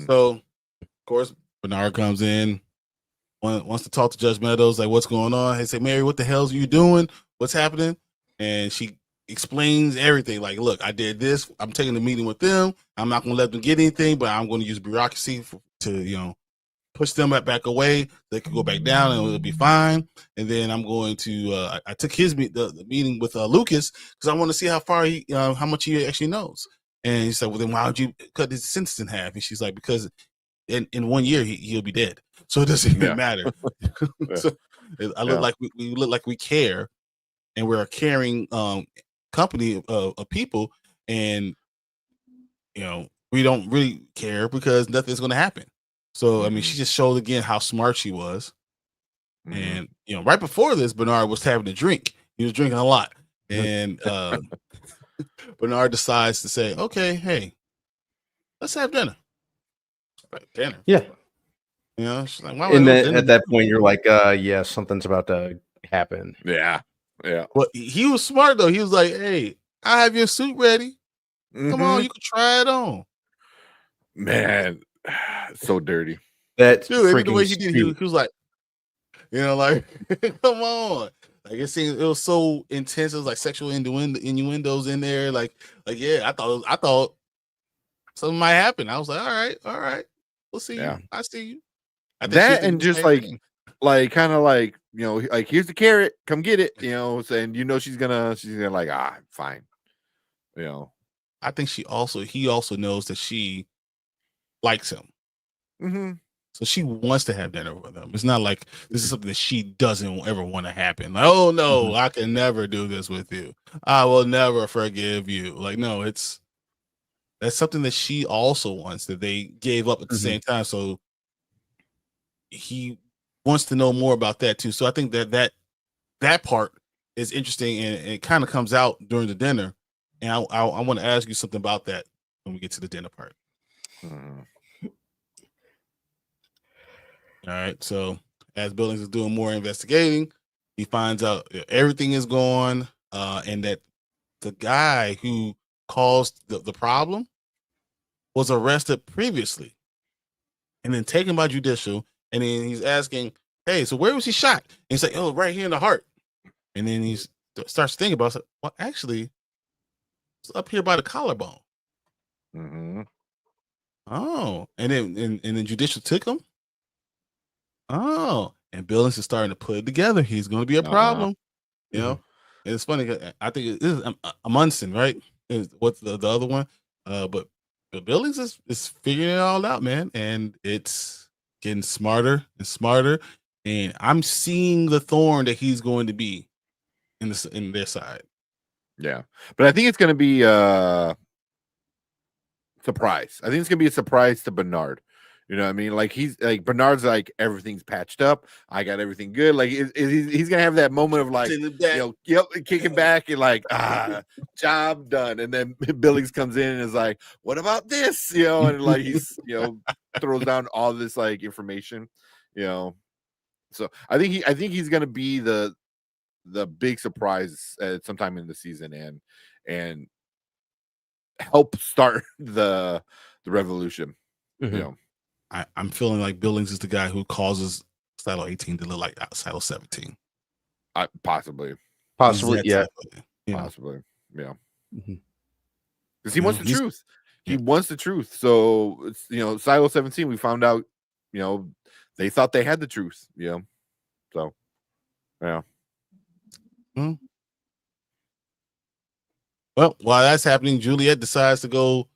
S1: So course, Bernard comes in, wants to talk to Judge Meadows, like, what's going on? He say, Mary, what the hell are you doing? What's happening? And she explains everything. Like, look, I did this. I'm taking a meeting with them. I'm not going to let them get anything, but I'm going to use bureaucracy to push them back away. They can go back down and it'll be fine. And then I'm going to I took the meeting with Lucas because I want to see how far how much he actually knows. And he said, well, then why would you cut his sentence in half? And she's like, because in 1 year he'll be dead, so it doesn't even matter. So I look like we look like we care, and we're a caring company of people, and we don't really care because nothing's going to happen. So I mean, she just showed again how smart she was. And right before this, Bernard was having a drink. He was drinking a lot, and Bernard decides to say, "Okay, hey, let's have dinner." Like, dinner,
S2: yeah.
S1: She's like, "Why?"
S2: And then at that point, you're like, "Yeah, something's about to happen."
S3: Yeah.
S1: Well, he was smart though. He was like, "Hey, I have your suit ready. Come on, you can try it on."
S3: Man, so dirty.
S2: That
S1: Dude, the way he
S2: freaking
S1: did, he was like, like, come on. Like it was so intense. It was like sexual innuendos in there. Like yeah, I thought something might happen. I was like, all right, we'll see you. I see you.
S3: That and just like kind of like like, here's the carrot, come get it. And she's gonna like, fine.
S1: I think he also knows that she likes him.
S3: Mm-hmm.
S1: So she wants to have dinner with him. It's not like this is something that she doesn't ever want to happen. Like, oh no, I can never do this with you. I will never forgive you. Like, no, that's something that she also wants, that they gave up at the same time. So he wants to know more about that too. So I think that part is interesting, and it kind of comes out during the dinner. And I want to ask you something about that when we get to the dinner part. All right. So as Billings is doing more investigating, he finds out everything is gone, and that the guy who caused the problem was arrested previously and then taken by judicial. And then he's asking, hey, so where was he shot? And he's like, oh, right here in the heart. And then he starts thinking about it. Well, actually, it's up here by the collarbone. Oh, and then judicial took him. Oh, and Billings is starting to put it together. He's going to be a problem, And it's funny. I think it is Amundsen, right? What's the other one? But Billings is figuring it all out, man, and it's getting smarter and smarter. And I'm seeing the thorn that he's going to be in their side.
S3: Yeah, but I think it's going to be surprise. I think it's going to be a surprise to Bernard. You know what I mean? Like, he's like, Bernard's like, everything's patched up. I got everything good. Like, he's gonna have that moment of like, kicking back and like, job done. And then Billings comes in and is like, what about this? And like he's throws down all this like information. So I think he's gonna be the big surprise at sometime in the season and help start the revolution.
S1: I'm feeling like Billings is the guy who causes Silo 18 to look like Silo 17.
S3: Possibly,
S2: yeah.
S3: Possibly, yeah. Because he wants the truth. He wants the truth. So it's Silo 17. We found out, they thought they had the truth. So, yeah.
S1: Well, while that's happening, Juliet decides to go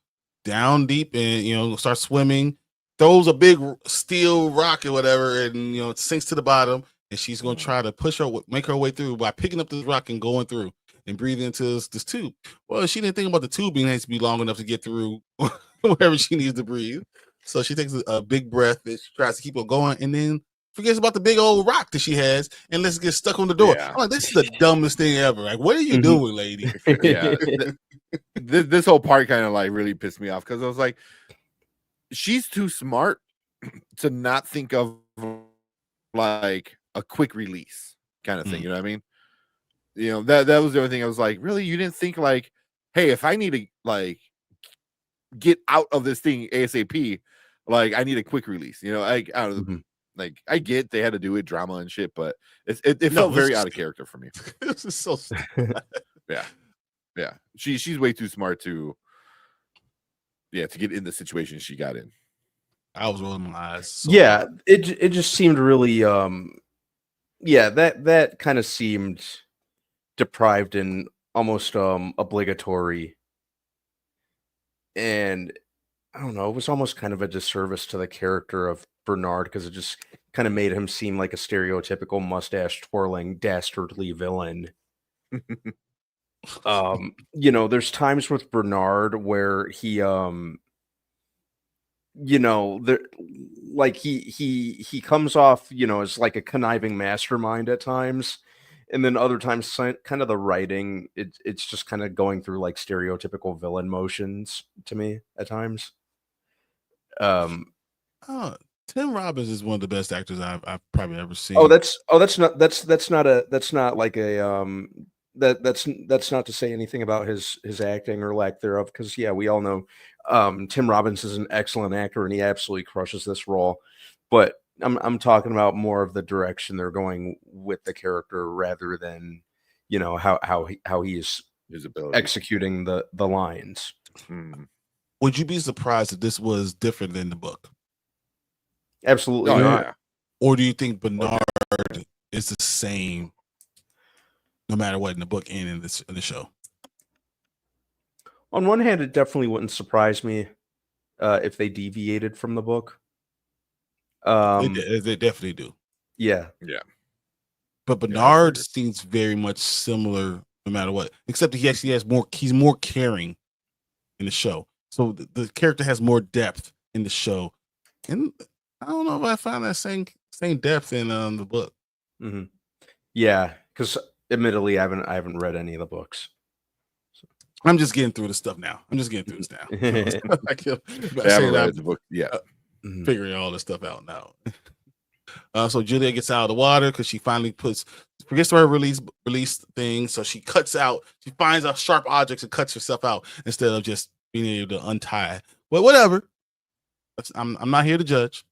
S1: down deep and start swimming. Throws a big steel rock or whatever, and it sinks to the bottom. And she's going to try to make her way through by picking up this rock and going through and breathing into this tube. Well, she didn't think about the tube being has to be long enough to get through wherever she needs to breathe. So she takes a big breath and she tries to keep it going, and then forgets about the big old rock that she has, and let's get stuck on the door. I'm like, this is the dumbest thing ever. Like, what are you doing, lady?
S3: Yeah. This whole part kind of like really pissed me off because I was like, she's too smart to not think of like a quick release kind of thing. You know what I mean? That was the only thing I was like, really? You didn't think like, hey, if I need to like get out of this thing ASAP, Like, I need a quick release. Like, I don't know, like, I get they had to do it, drama and shit, but it felt very out of character for me.
S1: This is so
S3: yeah. She's way too smart to get in the situation she got in.
S1: I was rolling my eyes. So
S2: it just seemed really that kind of seemed deprived and almost obligatory, and I don't know, it was almost kind of a disservice to the character of Bernard because it just kind of made him seem like a stereotypical mustache twirling dastardly villain. There's times with Bernard where he he comes off, as like a conniving mastermind at times, and then other times kind of the writing, it's just kind of going through like stereotypical villain motions to me at times.
S1: Tim Robbins is one of the best actors I've probably ever seen.
S2: That's not to say anything about his acting or lack thereof, because we all know Tim Robbins is an excellent actor and he absolutely crushes this role. But I'm talking about more of the direction they're going with the character rather than how he is
S3: his ability
S2: executing the lines.
S1: Would you be surprised if this was different than the book?
S2: Absolutely not.
S3: Yeah.
S1: Or do you think Bernard is the same no matter what in the book and in the show?
S2: On one hand, it definitely wouldn't surprise me if they deviated from the book.
S1: They definitely do.
S2: Yeah.
S1: But Bernard seems very much similar no matter what, except that he actually has more. He's more caring in the show, so the character has more depth in the show, and I don't know if I found that same depth in the book.
S2: Mm-hmm. Yeah, because admittedly, I haven't read any of the books.
S1: So. I'm just getting through the stuff now. I read
S3: the book.
S1: Figuring all this stuff out now. So Julia gets out of the water because she finally forgets her release thing. So she finds out sharp objects and cuts herself out instead of just being able to untie. Well, whatever. I'm not here to judge.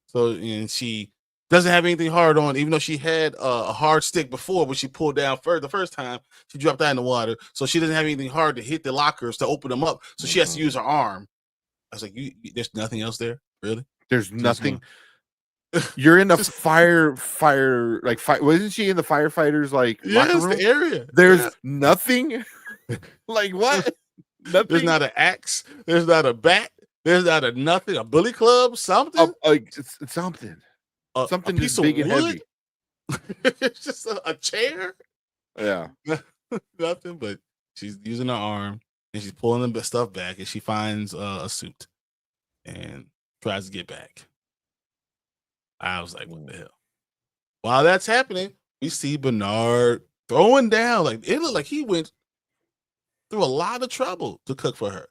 S1: So, and she doesn't have anything hard on, even though she had a hard stick before, when she pulled down the first time, she dropped that in the water. So she doesn't have anything hard to hit the lockers to open them up. So she has to use her arm. I was like, there's nothing else there? Really?
S3: There's nothing. You're in the fire. Wasn't she in the firefighters locker room?
S1: The area.
S3: There's nothing. Like what? Nothing.
S1: There's not an axe. There's not a bat. There's not a nothing. A billy club. Something.
S3: Something.
S1: Something
S3: a piece of big and heavy.
S1: It's just a chair.
S3: Yeah.
S1: Nothing. But she's using her arm and she's pulling the stuff back, and she finds a suit and tries to get back. I was like, what the hell? While that's happening, we see Bernard throwing down. Like, it looked like he went through a lot of trouble to cook for her.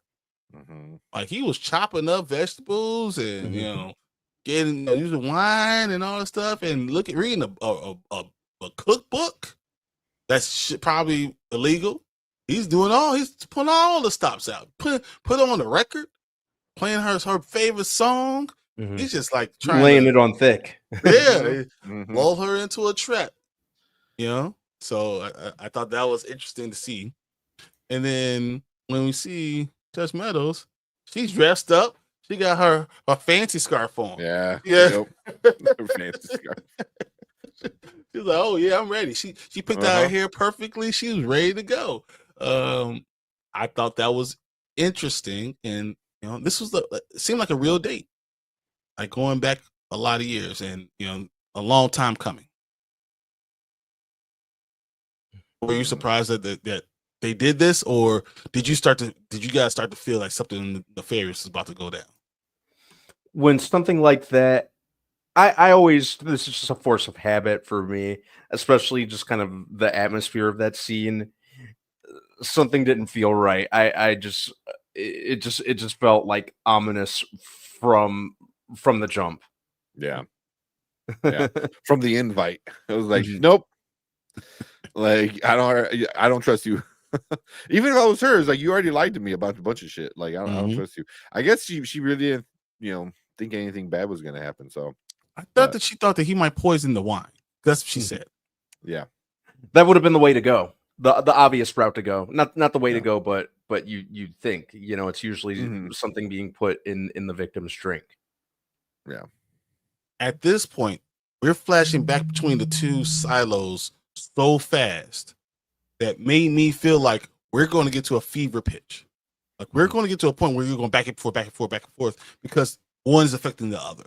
S1: Like, he was chopping up vegetables and using wine and all that stuff, and reading a cookbook that's probably illegal. He's putting all the stops out. Put on the record, playing her favorite song. He's just like
S2: laying it on thick.
S1: Lull her into a trap. So I thought that was interesting to see. And then when we see Judge Meadows, she's dressed up. She got her fancy scarf on.
S3: Yeah.
S1: Her
S3: fancy scarf.
S1: She's like, oh yeah, I'm ready. She picked out her hair perfectly. She was ready to go. I thought that was interesting, and this was it seemed like a real date, like going back a lot of years, and a long time coming. Were you surprised that they did this, or did you guys start to feel like something nefarious is about to go down?
S2: When something like that, I always, this is just a force of habit for me, especially just kind of the atmosphere of that scene. Something didn't feel right. It just felt like ominous from the jump.
S3: Yeah. From the invite, it was like, nope. Like, I don't trust you. Even if I was her, it's like, you already lied to me about a bunch of shit. Like, I don't trust you. I guess she really didn't, think anything bad was going to happen. So
S1: I thought that she thought that he might poison the wine. That's what she said.
S3: Yeah,
S2: that would have been the way to go. The obvious route to go. Not the way to go, but you'd think, it's usually something being put in the victim's drink.
S3: Yeah.
S1: At this point, we're flashing back between the two silos so fast that made me feel like we're going to get to a fever pitch. Like we're going to get to a point where you're going back and forth, back and forth, back and forth, because one is affecting the other.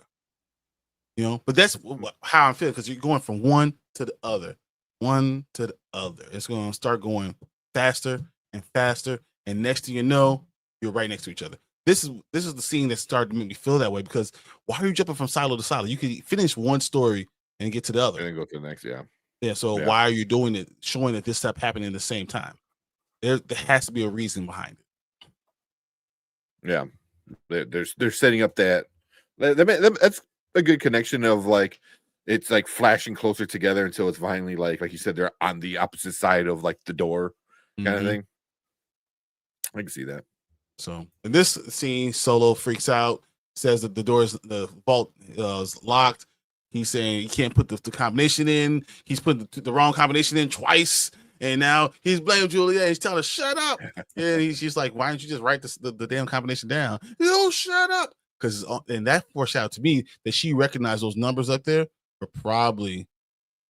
S1: But that's how I'm feeling, because you're going from one to the other. It's going to start going faster and faster, and next thing you know, you're right next to each other. This is the scene that started to make me feel that way, because why are you jumping from silo to silo? You could finish one story and get to the other,
S3: and then go to the next.
S1: Yeah. So why are you doing it, showing that this stuff happening at the same time? There has to be a reason behind it.
S3: Yeah, they're setting up that's a good connection of like, it's like flashing closer together until it's finally like you said, they're on the opposite side of like the door kind of thing. I can see that. So
S1: in this scene, Solo freaks out, says that the vault is locked. He's saying he can't put the combination in. He's put the wrong combination in twice, and now he's blaming Juliet. He's telling her, "Shut up!" And she's like, "Why don't you just write the damn combination down?" "You shut up!" And that foreshadowed to me that she recognized those numbers up there were probably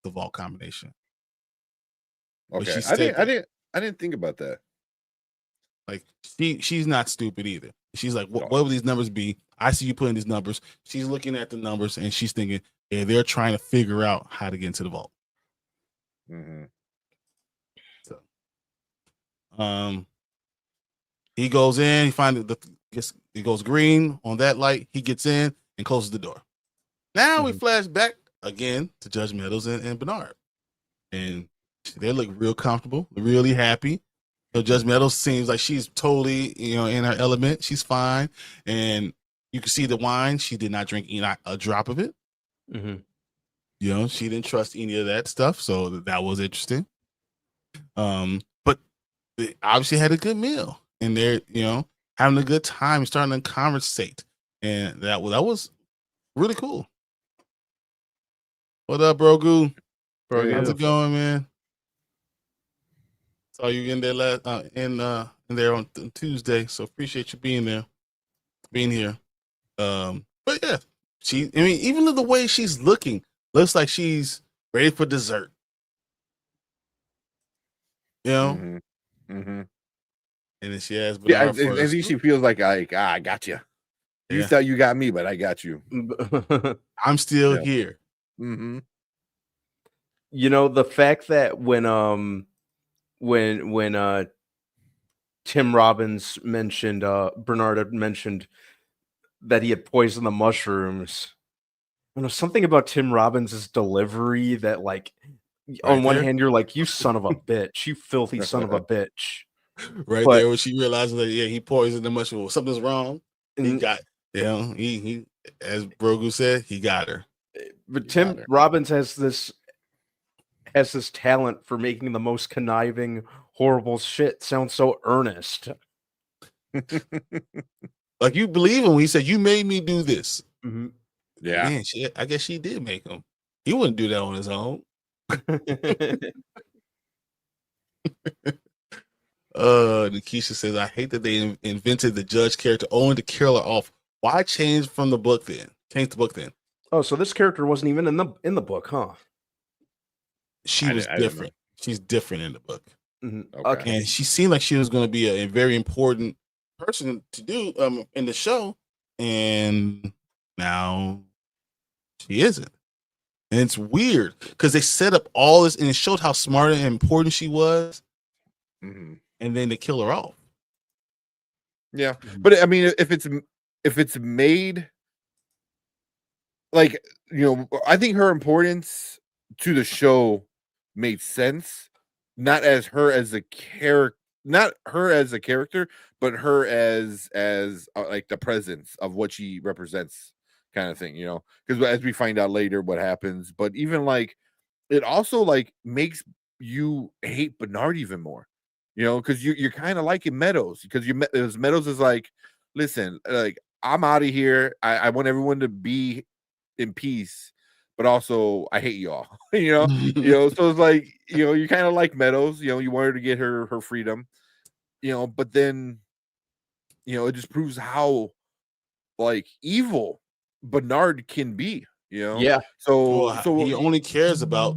S1: the vault combination.
S3: Okay, I didn't think about that.
S1: Like she's not stupid either. She's like, what would these numbers be? I see you putting these numbers. She's looking at the numbers and she's thinking, yeah, they're trying to figure out how to get into the vault. So, he goes in. He finds it goes green on that light. He gets in and closes the door. Now we flash back again to Judge Meadows and Bernard, and they look real comfortable, really happy. So Judge Meadows seems like she's totally, in her element. She's fine. And you can see the wine. She did not drink a drop of it. She didn't trust any of that stuff. So that was interesting. But they obviously had a good meal. And they're, having a good time, starting to conversate. And that was really cool. What up, Brogu? How's it going, man? Saw you in there in there on Tuesday, so appreciate you being here. But yeah, even the way she's looking looks like she's ready for dessert. And then she asks,
S3: I think she feels like I got you. You thought you got me, but I got you.
S1: I'm still here.
S2: The fact that when Tim Robbins mentioned, Bernard had mentioned that he had poisoned the mushrooms. I don't know, something about Tim Robbins' delivery that, like, on one hand, you're like, you son of a bitch, you filthy son of a bitch.
S1: Right there, when she realizes that, he poisoned the mushroom. Something's wrong. He got, he as Brogu said, he got her.
S2: But Tim Robbins has this talent for making the most conniving, horrible shit sound so earnest.
S1: Like you believe him when he said, "You made me do this."
S3: Yeah,
S1: man, I guess she did make him. He wouldn't do that on his own. Nikisha says, "I hate that they invented the judge character only to kill her off. Why change from the book then? Change the book then."
S2: Oh, so this character wasn't even in the book, huh?
S1: She was different. She's different in the book.
S2: Okay.
S1: And she seemed like she was going to be a very important person to do in the show, and now she isn't. And it's weird because they set up all this and it showed how smart and important she was, and then they kill her off.
S3: Yeah, but I mean, if it's made like, I think her importance to the show made sense, not her as a character, but her as like the presence of what she represents, kind of thing, because as we find out later what happens. But even like, it also like makes you hate Bernard even more, because you're kind of liking Meadows, because Meadows is like, listen, like, I'm out of here. I want everyone to be in peace, but also I hate y'all. So it's like, you kind of like Meadows. You want her to get her freedom. But then it just proves how like evil Bernard can be.
S2: Yeah.
S3: So
S1: he only cares about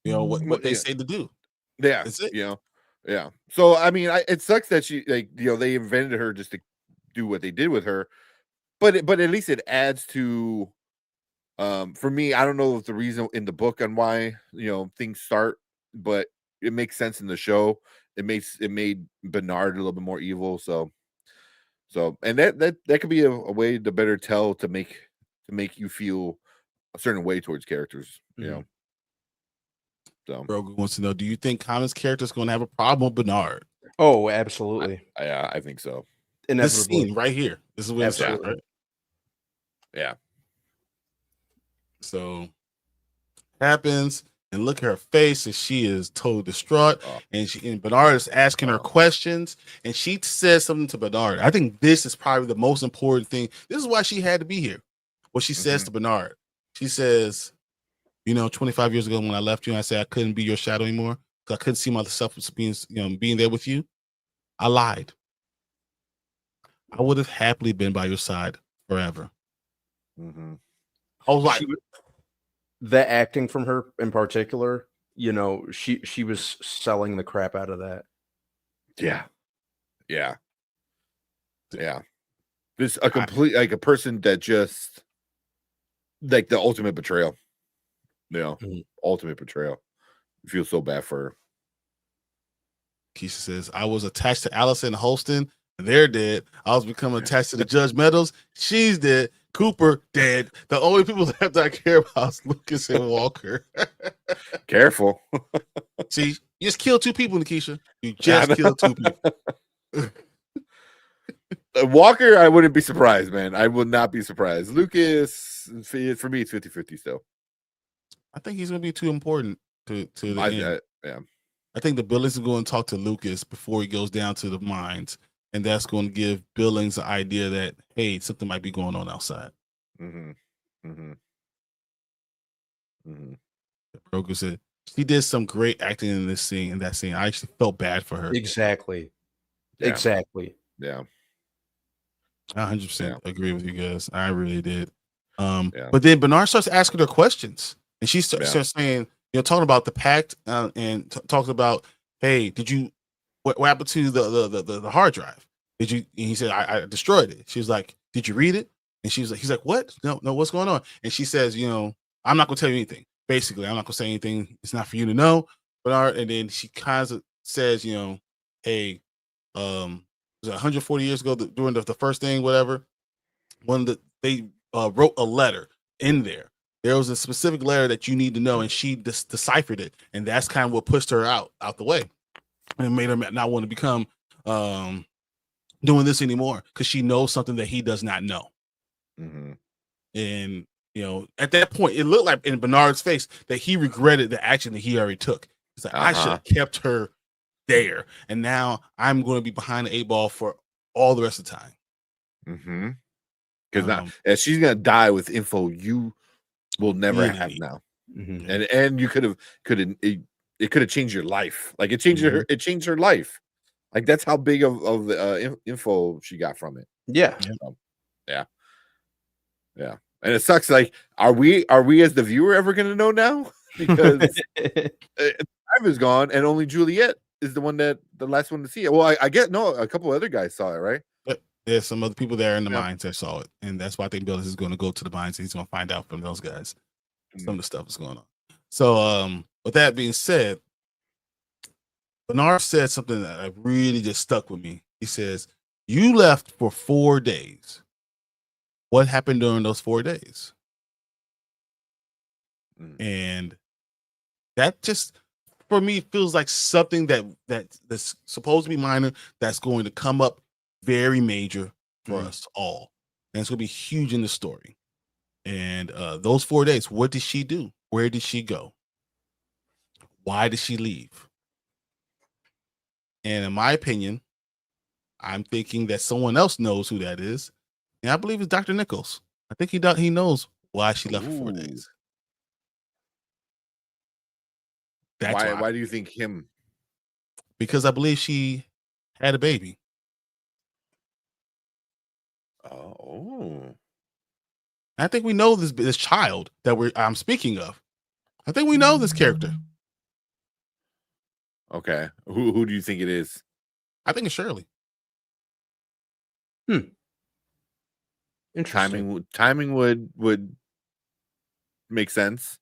S1: what they
S3: yeah.
S1: say to do.
S3: Yeah,
S1: That's it.
S3: Yeah. So I mean, it sucks that she they invented her just to do what they did with her, but at least it adds to for me. I don't know if the reason in the book on why things start, but it makes sense in the show. It made Bernard a little bit more evil. So and that could be a way to better tell to make you feel a certain way towards characters. So
S1: Grogu wants to know: do you think Common's character is going to have a problem with Bernard?
S2: Oh, absolutely.
S3: I think so.
S1: This scene right here. This is where it starts, right?
S3: Yeah.
S1: So happens, and look at her face, and she is totally distraught. And Bernard is asking her questions, and she says something to Bernard. I think this is probably the most important thing. This is why she had to be here. What she says to Bernard, she says, 25 years ago when I left you, and I said I couldn't be your shadow anymore because I couldn't see myself as being there with you. I lied. I would have happily been by your side forever. I was like,
S2: the acting from her in particular, she was selling the crap out of that.
S3: Yeah. This a complete like a person that just like the ultimate betrayal. Ultimate betrayal. I feel so bad for her.
S1: Keisha says, I was attached to Allison Holston. They're dead. I was becoming attached to the Judge Meadows. She's dead. Cooper dead. The only people left I care about is Lucas and Walker.
S3: Careful.
S1: See, you just killed two people, Nikisha. You just killed two people.
S3: Walker, I wouldn't be surprised, man. I would not be surprised. Lucas, for me, it's 50-50 still.
S1: I think he's going to be too important to the end.
S3: Yeah.
S1: I think the Billings is going to talk to Lucas before he goes down to the mines. And that's going to give Billings the idea that, hey, something might be going on outside. Grogu said she did some great acting in this scene. In that scene, I actually felt bad for her.
S2: Exactly.
S3: Yeah.
S2: Exactly.
S3: Yeah.
S1: I 100% agree with you guys. I really did. But then Bernard starts asking her questions, and she starts saying, talking about the pact, and talks about, hey, did you? What happened to the hard drive? Did you? And he said, I destroyed it. She was like, did you read it? And he's like, what? No, what's going on? And she says, I'm not gonna tell you anything. Basically, I'm not gonna say anything. It's not for you to know. But and then she kind of says, hey, was it 140 years ago during the first thing, whatever. They wrote a letter in there. There was a specific letter that you need to know, and she deciphered it, and that's kind of what pushed her out the way. And made her not want to become doing this anymore because she knows something that he does not know. And at that point, it looked like in Bernard's face that he regretted the action that he already took. He's like, I should have kept her there, and now I'm going to be behind the 8 ball for all the rest of the time.
S3: Because she's gonna die with info you will never have now. And you could have it could have changed your life. Like it changed her life. Like that's how big of the info she got from it.
S2: Yeah.
S3: And it sucks. Like, are we as the viewer ever gonna know now? Because time is gone, and only Juliet is the last one to see it. Well, I get a couple other guys saw it, right?
S1: There's some other people there in the mines that saw it, and that's why I think Bill is going to go to the mines and he's going to find out from those guys some of the stuff that's going on. So, with that being said, Bernard said something that really just stuck with me. He says, "You left for 4 days. What happened during those 4 days?" And that just, for me, feels like something that's supposed to be minor that's going to come up very major for us all, and it's going to be huge in the story. And those 4 days, what did she do? Where did she go? Why did she leave? And in my opinion, I'm thinking that someone else knows who that is, And I believe it's Dr. Nichols. I think he knows why she left for 4 days. That's why.
S3: Why do you think him?
S1: Because I believe she had a baby.
S3: Oh.
S1: I think we know this child that I'm speaking of. I think we know this character.
S3: Okay. Who do you think it is?
S1: I think it's Shirley.
S2: Interesting.
S3: Timing would make sense.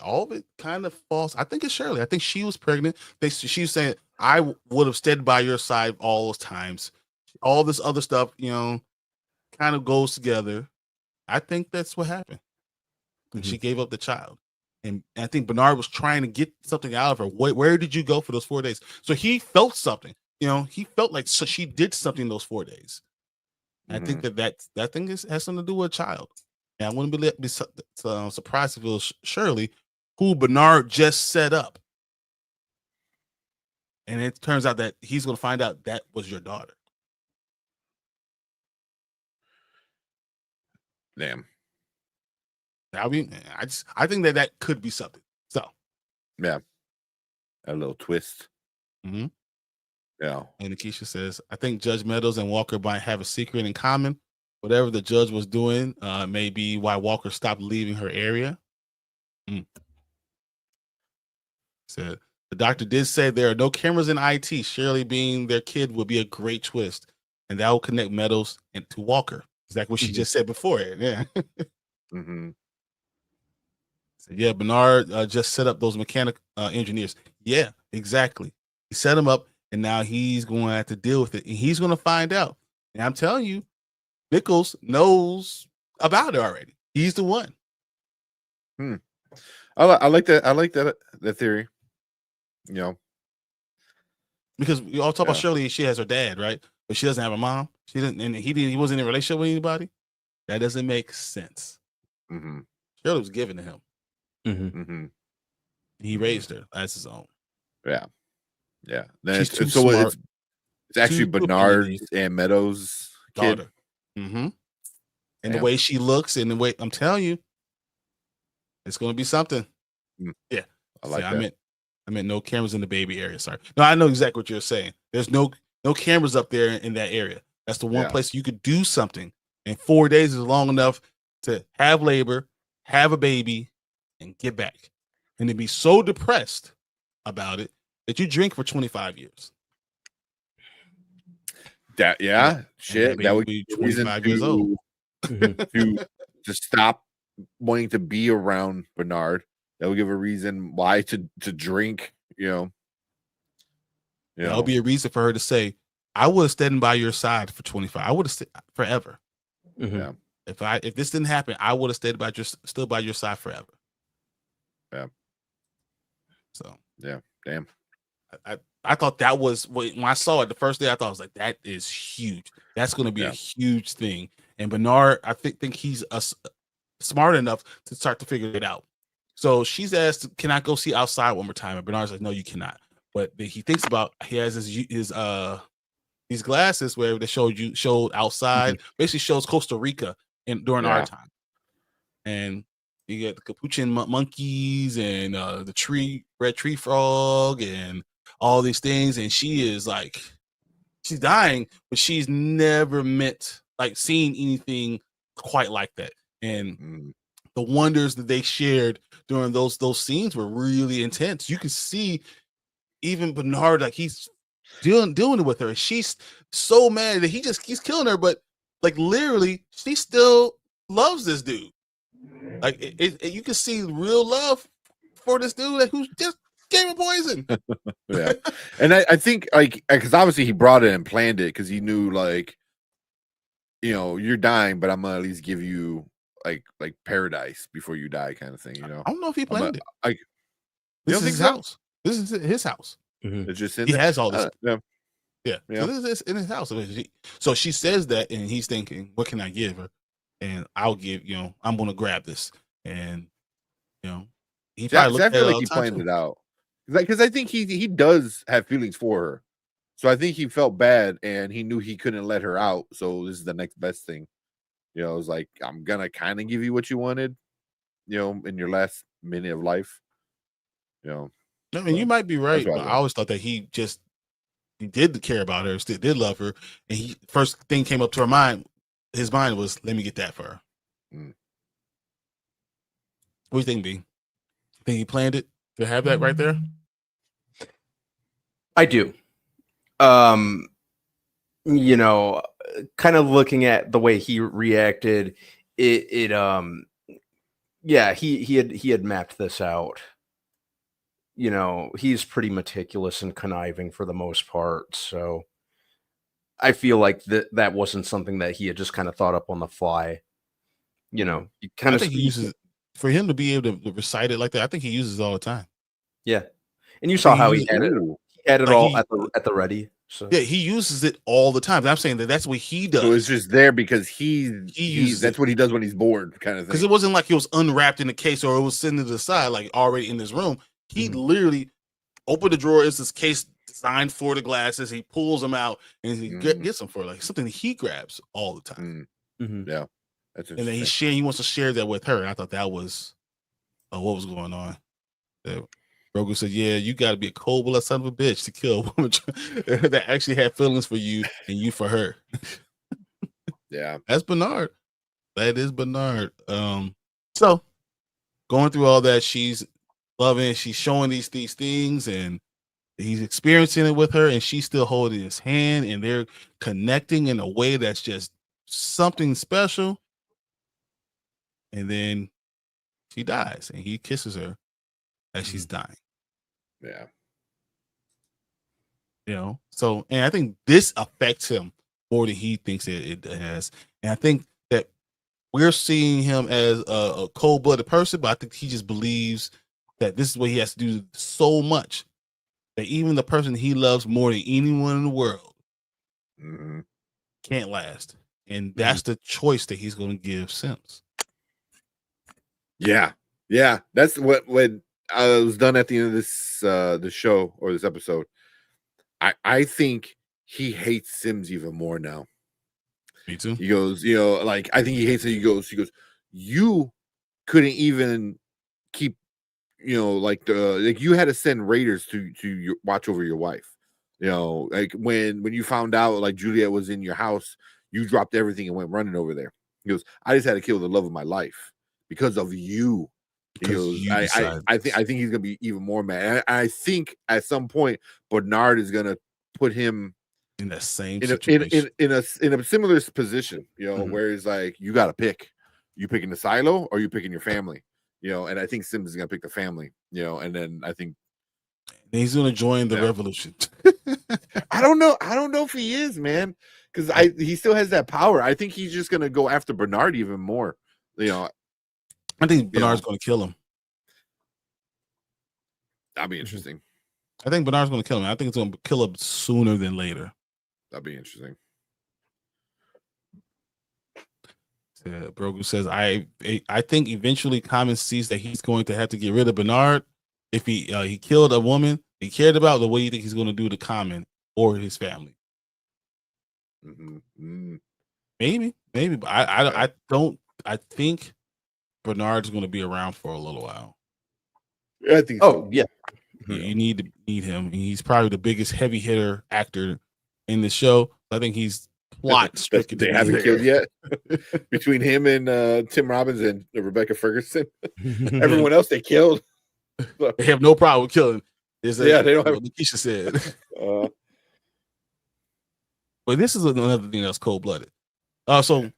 S1: All of it kind of false. I think it's Shirley. I think she was pregnant. She was saying, I would have stayed by your side all those times. All this other stuff, kind of goes together. I think that's what happened. And she gave up the child. And I think Bernard was trying to get something out of her. Where did you go for those 4 days? So he felt something. He felt like she did something those 4 days. I think that thing has something to do with a child. And I wouldn't be surprised if it was Shirley, who Bernard just set up. And it turns out that he's going to find out that was your daughter.
S3: Damn.
S1: I mean, I think that could be something. So,
S3: yeah, a little twist.
S1: Mm-hmm.
S3: Yeah.
S1: And Akeisha says, I think Judge Meadows and Walker might have a secret in common. Whatever the judge was doing may be why Walker stopped leaving her area. Said the doctor did say there are no cameras in IT. Shirley being their kid would be a great twist, and that will connect Meadows to Walker. Exactly what she just said before. Yeah. So yeah, Bernard just set up those mechanic engineers. Yeah, exactly. He set them up, and now he's going to have to deal with it, and he's going to find out. And I'm telling you, Nichols knows about it already. He's the one.
S3: I like that. I like that theory.
S1: Because we all talk about Shirley. She has her dad, right? But she doesn't have a mom. She didn't, and he wasn't in a relationship with anybody. That doesn't make sense. Shirley was given to him. He raised her as his own.
S3: Yeah.
S1: She's too
S3: so
S1: smart.
S3: It's actually Bernard's and Meadows'
S1: daughter. And the way she looks, and the way I'm telling you, it's going to be something. Yeah,
S3: I like that.
S1: I meant no cameras in the baby area. Sorry. No, I know exactly what you're saying. There's no cameras up there in that area. That's the one place you could do something. And 4 days is long enough to have labor, have a baby, and get back. And to be so depressed about it that you drink for 25 years.
S3: Shit. That would be
S1: 25 years old.
S3: to stop wanting to be around Bernard. That would give a reason why to drink,
S1: That'll be a reason for her to say, I would have stayed by your side for 25. I would have stayed forever.
S3: Yeah.
S1: If this didn't happen, I would have stayed still by your side forever.
S3: Yeah.
S1: So
S3: yeah, damn.
S1: I thought that was when I saw it the first day. I thought I was like, that is huge. That's going to be a huge thing. And Bernard, I think he's smart enough to start to figure it out. So she's asked, "Can I go see outside one more time?" And Bernard's like, "No, you cannot." But he thinks about he has these glasses where they showed outside, basically shows Costa Rica during our time, and you get the capuchin monkeys and the red tree frog and all these things, and she is like, she's dying, but she's never seen anything quite like that, and the wonders that they shared during those scenes were really intense. You can see even Bernard, like he's dealing with her. She's so mad that he's killing her, but like literally, she still loves this dude. Like you can see real love for this dude who just gave him poison.
S3: Yeah, and I think because obviously he brought it and planned it because he knew you're dying, but I'm gonna at least give you like paradise before you die, kind of thing.
S1: I don't know if he planned it.
S3: This
S1: is his house. This is his house.
S3: It's just he
S1: has all this.
S3: Yeah.
S1: So this is in his house. So she says that, and he's thinking, "What can I give her?" And I'll give. I'm going to grab this, and he probably
S3: I feel like he planned it out because I think he does have feelings for her. So I think he felt bad, and he knew he couldn't let her out. So this is the next best thing. You know, it was like, I'm gonna kind of give you what you wanted, you know, in your last minute of life. You know,
S1: I mean, you might be right,
S3: why I
S1: but I
S3: love
S1: always thought that he did care about her, still did love her, and he first thing came up to his mind was, let me get that for her.
S3: Mm.
S1: What do you think, B? Think he planned it to have that right there?
S2: I do. You know, kind of looking at the way he reacted, yeah, he had mapped this out. You know, he's pretty meticulous and conniving for the most part, so I feel like that wasn't something that he had just kind of thought up on the fly. You know, you kind
S1: I
S2: of
S1: think he uses, for him to be able to recite it like that, I think he uses it all the time.
S2: yeah. And you saw how he had it
S1: like
S2: all at the ready. So
S1: yeah, he uses it all the time. I'm saying that's what he does.
S3: So it's just there because he
S1: uses
S3: that's what he does when he's bored, kind of thing.
S1: Because it wasn't like it was unwrapped in the case or it was sitting to the side, like already in this room. He literally opened the drawer. It's this case designed for the glasses. He pulls them out and he gets them for like something he grabs all the time.
S3: Yeah, that's
S1: and then he wants to share that with her. And I thought that was what was going on. Grogu said, "Yeah, you got to be a cold-blooded son of a bitch to kill a woman that actually had feelings for you and you for her."
S3: Yeah,
S1: that's Bernard. That is Bernard. So going through all that, she's loving, she's showing these things, and he's experiencing it with her, and she's still holding his hand, and they're connecting in a way that's just something special. And then she dies, and he kisses her as she's dying.
S3: Yeah.
S1: You know, so, and I think this affects him more than he thinks it has. And I think that we're seeing him as a cold-blooded person, but I think he just believes that this is what he has to do so much that even the person he loves more than anyone in the world can't last. And that's the choice that he's going to give Sims.
S3: Yeah. Yeah. That's what when I was done at the end of this the show or this episode. I think he hates Sims even more now.
S1: Me too.
S3: He goes, you know, like I think he hates it. He goes, you couldn't even keep, you know, like you had to send raiders to watch over your wife. You know, like when you found out like Juliet was in your house, you dropped everything and went running over there. He goes, I just had to kill the love of my life because of you. He goes, I think he's gonna be even more mad. I think at some point Bernard is gonna put him
S1: in that same situation.
S3: in a similar position, you know, where he's like, you got to pick. You picking the silo or you picking your family, you know? And I think Sims is gonna pick the family, you know. And then I think
S1: he's gonna join the revolution.
S3: I don't know if he is, man, because he still has that power. I think he's just gonna go after Bernard even more, you know.
S1: I think Bernard's going to kill him.
S3: That'd be interesting.
S1: I think Bernard's going to kill him. I think it's going to kill him sooner than later.
S3: That'd be interesting.
S1: Brogu says, I think eventually Common sees that he's going to have to get rid of Bernard. If he killed a woman he cared about, the way you think he's going to do to Common or his family. Maybe. But I think Bernard's going to be around for a little while.
S3: Yeah, I think so.
S2: Yeah.
S1: You need him. He's probably the biggest heavy hitter actor in the show. I think he's plot stricken.
S3: They haven't killed yet. Between him and Tim Robbins and Rebecca Ferguson, everyone else they killed.
S1: They have no problem with killing. They don't have what Lakeisha said. But this is another thing that's cold-blooded. So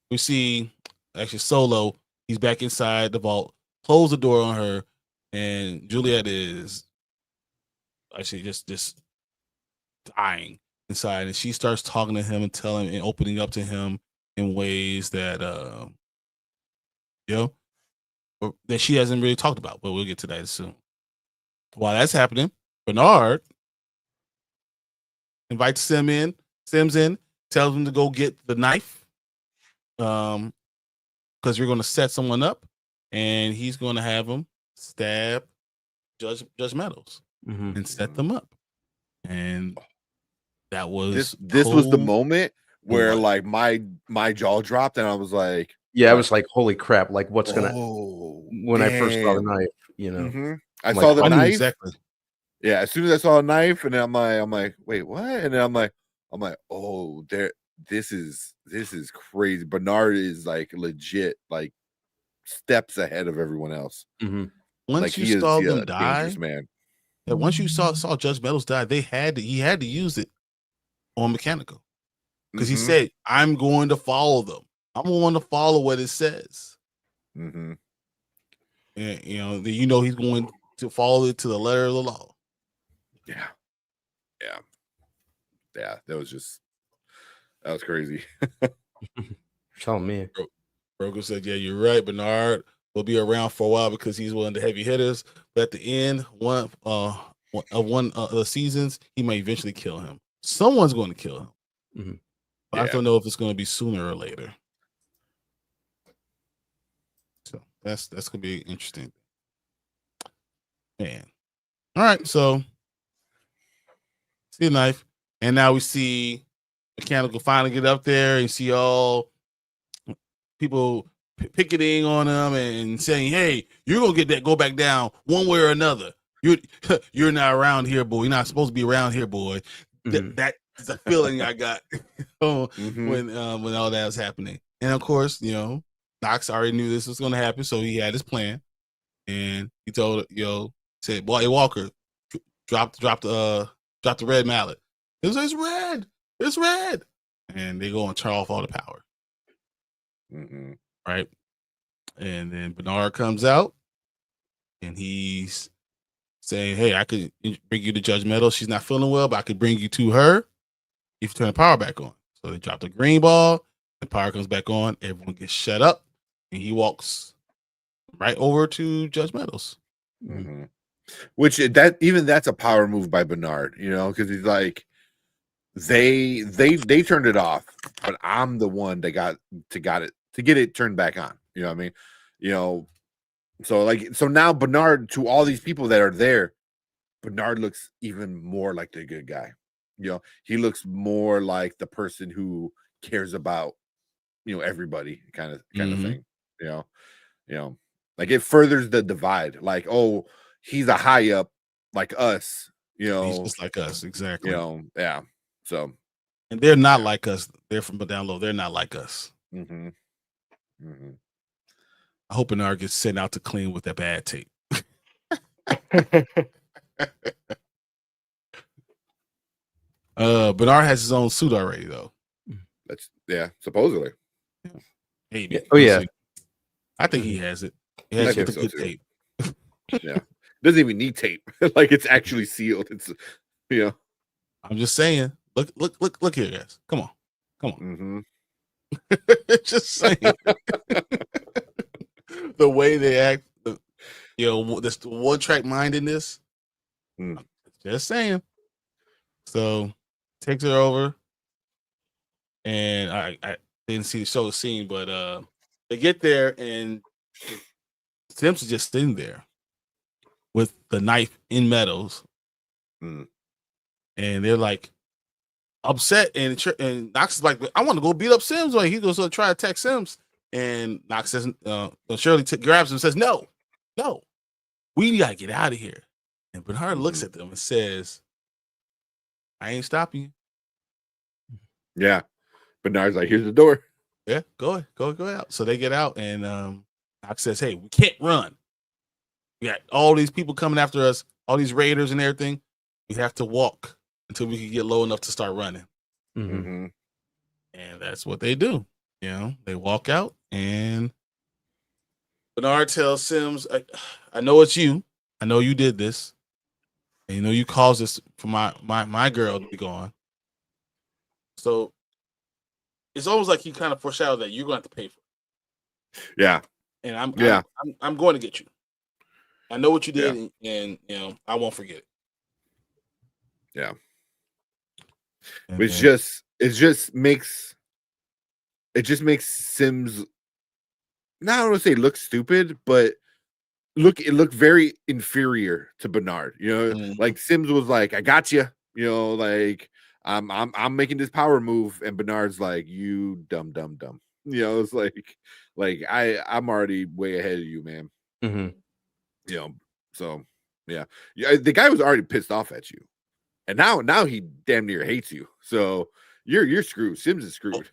S1: we see actually Solo. He's back inside the vault. Close the door on her, and Juliet is actually just dying inside, and she starts talking to him and telling and opening up to him in ways that that she hasn't really talked about. But we'll get to that soon. While that's happening, Bernard invites Sims in, tells him to go get the knife, because you're going to set someone up, and he's going to have him stab Judge Meadows and set them up. And that was
S3: this was the moment where
S1: What?
S3: like my jaw dropped and I was like,
S2: Yeah, I
S3: what?
S2: was like, holy crap! Like, what's gonna? When I first saw the knife, you know,
S3: I
S2: I'm
S3: saw
S2: like,
S3: the
S1: I knew
S3: knife.
S1: exactly.
S3: Yeah, as soon as I saw a knife, and then I'm like, wait, what? And then I'm like, oh, this is crazy. Bernard is like legit, like steps ahead of everyone else.
S2: Mhm.
S1: Once
S3: Like
S1: you
S3: he is
S1: saw them
S3: a dangerous
S1: die,
S3: man.
S1: yeah, once you saw Judge Meadows die, he had to use it on Mechanical because he said, "I'm going to follow them. I'm going to follow what it says."
S3: Mm-hmm.
S1: And you know he's going to follow it to the letter of the law.
S3: Yeah. That was crazy.
S2: Tell me.
S1: Broker said, "Yeah, you're right. Bernard will be around for a while because he's one of the heavy hitters. But at the end, one of the seasons, he may eventually kill him. Someone's going to kill him.
S2: Mm-hmm.
S1: But I don't know if it's going to be sooner or later. So that's going to be interesting, man. All right, so see a knife, and now we see Mechanical finally get up there and see all people picketing on him and saying, "Hey, you're gonna go back down one way or another. You're not around here, boy. You're not supposed to be around here, boy." That is the feeling I got when all that was happening. And of course, Knox already knew this was gonna happen, so he had his plan, and he told said, "Boy, hey, Walker, drop the red mallet. It's red. It's red." And they go and turn off all the power. Right. And then Bernard comes out and he's saying, "Hey, I could bring you to Judge Meadows. She's not feeling well, but I could bring you to her if you turn the power back on." So they drop the green ball, the power comes back on, everyone gets shut up, and he walks right over to Judge Meadows.
S3: Which that's a power move by Bernard, because he's like, they turned it off, but I'm the one that got it to get it turned back on. You know what I mean? So now Bernard, to all these people that are there, Bernard looks even more like the good guy. He looks more like the person who cares about everybody kind of thing. Like it furthers the divide. Like, oh, he's a high up like us.
S1: He's just like us, exactly.
S3: Yeah. So,
S1: and they're not like us. They're from down low. They're not like us. I hope Bernard gets sent out to clean with that bad tape. Bernard has his own suit already, though.
S3: That's supposedly.
S1: Maybe.
S2: Yeah. Oh yeah.
S1: I think he has it. He has the good tape.
S3: Yeah. Doesn't even need tape. Like it's actually sealed. It's
S1: I'm just saying. Look here, guys. Come on. Just saying. The way they act, this one track mindedness. Just saying. So takes her over, and I didn't see the scene, but they get there and Sims is just sitting there with the knife in Meadows, and they're like upset, and Knox is like, "I want to go beat up Sims." Like he goes to try to attack Sims, and Knox says, Shirley grabs him and says, "No, we gotta get out of here." And Bernard looks at them and says, "I ain't stopping you."
S3: Yeah. Bernard's like, "Here's the door."
S1: Yeah, go out. So they get out, and Knox says, "Hey, we can't run. We got all these people coming after us, all these raiders and everything. We have to walk until we can get low enough to start running." And that's what they do. They walk out, and Bernard tells Sims, I know it's you. I know you did this. And you caused this for my girl to be gone. So it's almost like he kind of foreshadowed that you're going to have to pay for it.
S3: Yeah.
S1: And I'm going to get you. I know what you did, and I won't forget it.
S3: Yeah.
S1: And
S3: It just makes Sims, not I don't want to say look stupid, but it looked very inferior to Bernard. Like Sims was like, "I got you," like I'm making this power move, and Bernard's like, you dumb. You know, it's like I'm already way ahead of you, man.
S2: Mm-hmm.
S3: You know, so yeah, the guy was already pissed off at you, and now he damn near hates you. So you're screwed. Sims is screwed.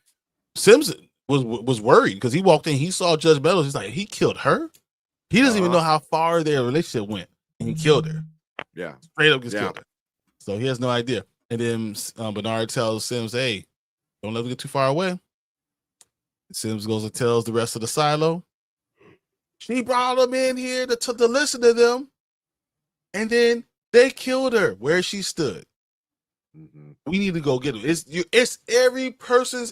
S1: Sims was worried because he walked in, he saw Judge Meadows. He's like, he killed her. He doesn't even know how far their relationship went, and he killed her.
S3: Yeah,
S1: straight up just killed her. So he has no idea. And then Bernard tells Sims, "Hey, don't let him get too far away." Sims goes and tells the rest of the silo. She brought them in here to listen to them, and then they killed her where she stood.
S3: Mm-hmm.
S1: We need to go get them. It's every person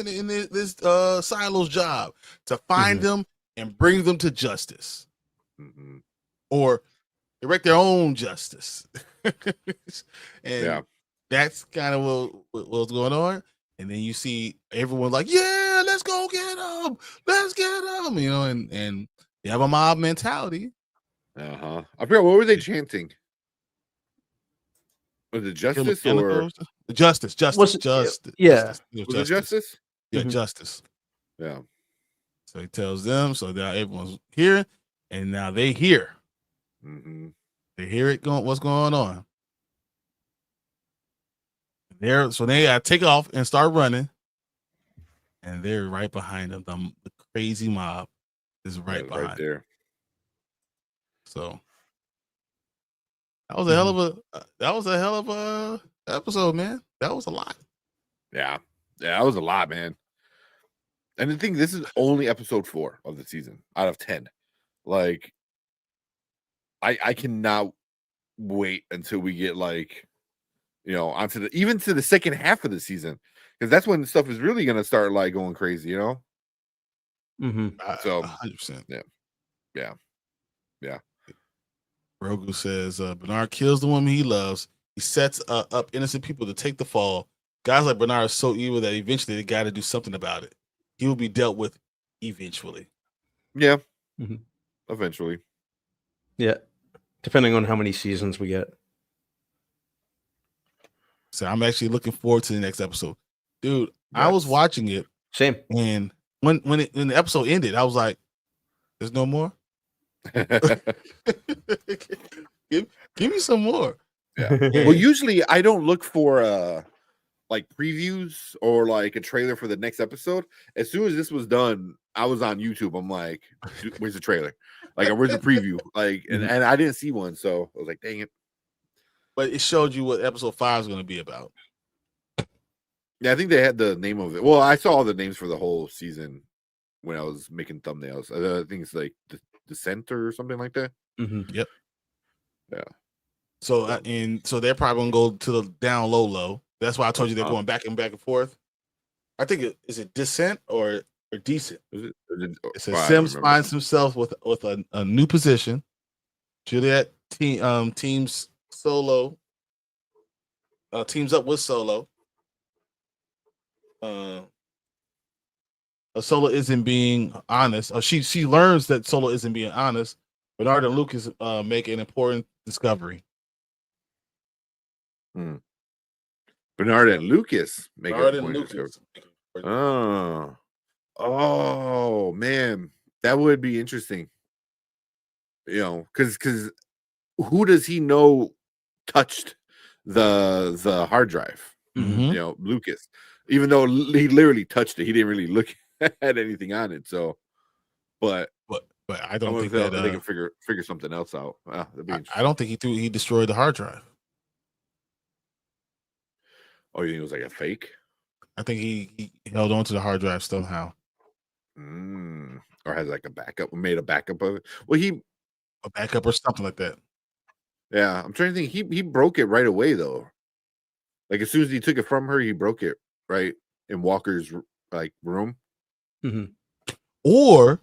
S1: in this silo's job to find them and bring them to justice, or direct their own justice. And that's kind of what's going on. And then you see everyone like, yeah, let's go get them. Let's get them. You know, and they have a mob mentality.
S3: I forgot, what were they chanting? Was it justice or
S1: justice? Justice.
S2: Yeah.
S3: Was it justice?
S1: Yeah, justice.
S3: Yeah.
S1: So he tells them, so now everyone's here, and now they hear. They hear it going. What's going on? So they gotta take off and start running, and they're right behind them. The crazy mob is right behind
S3: there.
S1: So that was a hell of a episode, man. That was a lot.
S3: Yeah, that was a lot, man. And the thing, this is only episode 4 of the season out of 10. Like, I cannot wait until we get onto even to the second half of the season, because that's when stuff is really gonna start like going crazy, you know. So
S1: 100%.
S3: Yeah.
S1: Grogu says Bernard kills the woman he loves. He sets up innocent people to take the fall. Guys like Bernard are so evil that eventually they got to do something about it. He will be dealt with eventually.
S3: Yeah. Eventually.
S2: Yeah. Depending on how many seasons we get.
S1: So I'm actually looking forward to the next episode. Dude, I was watching it.
S2: Same.
S1: And when the episode ended, I was like, there's no more? give me some more.
S3: Well, usually I don't look for like previews or like a trailer for the next episode. As soon as this was done, I was on YouTube. I'm like, where's the trailer? Like, where's the preview? Like, and I didn't see one, so I was like, dang it.
S1: But it showed you what episode 5 is going to be about.
S3: Yeah, I think they had the name of it. Well, I saw all the names for the whole season when I was making thumbnails. I think it's like Descent or something like that.
S1: Yep.
S3: Yeah.
S1: So so they're probably gonna go to the down low. That's why I told you they're going back and forth. I think is it Descent or Decent?
S3: It
S1: says Sims finds himself with a new position. Juliet teams Solo. Teams up with Solo. Solo isn't being honest. She learns that Solo isn't being honest. Bernard and Lucas make an important discovery.
S3: Bernard and Lucas make
S1: Bernard
S3: an
S1: and
S3: important
S1: Lucas.
S3: discovery. Oh man, that would be interesting. You know, because who does he know touched the hard drive? You know, Lucas. Even though he literally touched it, he didn't really look at anything on it. So, but
S1: I don't think that
S3: they can figure something else out.
S1: I don't think he destroyed the hard drive.
S3: Oh, you think it was like a fake?
S1: I think he held on to the hard drive somehow.
S3: Or has like a backup, made a backup of it. Well,
S1: a backup or something like that.
S3: Yeah, I'm trying to think. He broke it right away though. Like as soon as he took it from her, he broke it right in Walker's like room.
S1: Or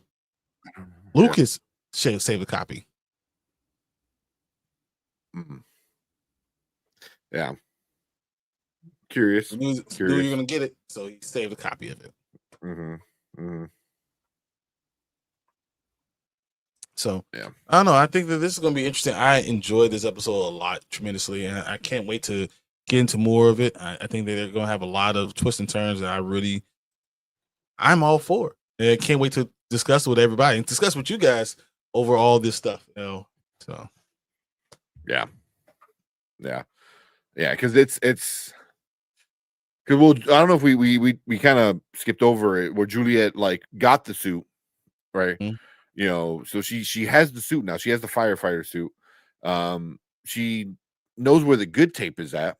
S1: Lucas should save a copy.
S3: Yeah. Curious.
S1: Knew you're gonna get it, so he saved a copy of it. So
S3: yeah,
S1: I don't know. I think that this is gonna be interesting. I enjoyed this episode a lot tremendously, and I can't wait to get into more of it. I think that they're going to have a lot of twists and turns that I'm all for. And I can't wait to discuss it with everybody and discuss with you guys over all this stuff. So
S3: yeah, because it's because I don't know if we kind of skipped over it where Juliet like got the suit, right?
S1: Mm-hmm.
S3: So she has the suit now. She has the firefighter suit. She knows where the good tape is at.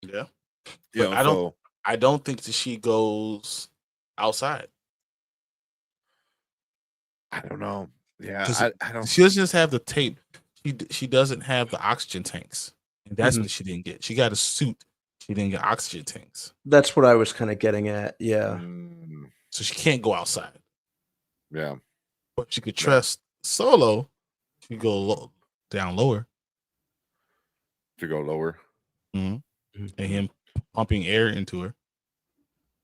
S1: Yeah, I don't think that she goes outside.
S3: I don't know. Yeah, I don't.
S1: She doesn't just have the tape. She doesn't have the oxygen tanks, and that's what she didn't get. She got a suit. She didn't get oxygen tanks.
S2: That's what I was kind of getting at. Yeah.
S1: So she can't go outside.
S3: Yeah.
S1: But she could trust Solo. She could go down lower.
S3: To go lower.
S1: Mm-hmm. And him pumping air into her.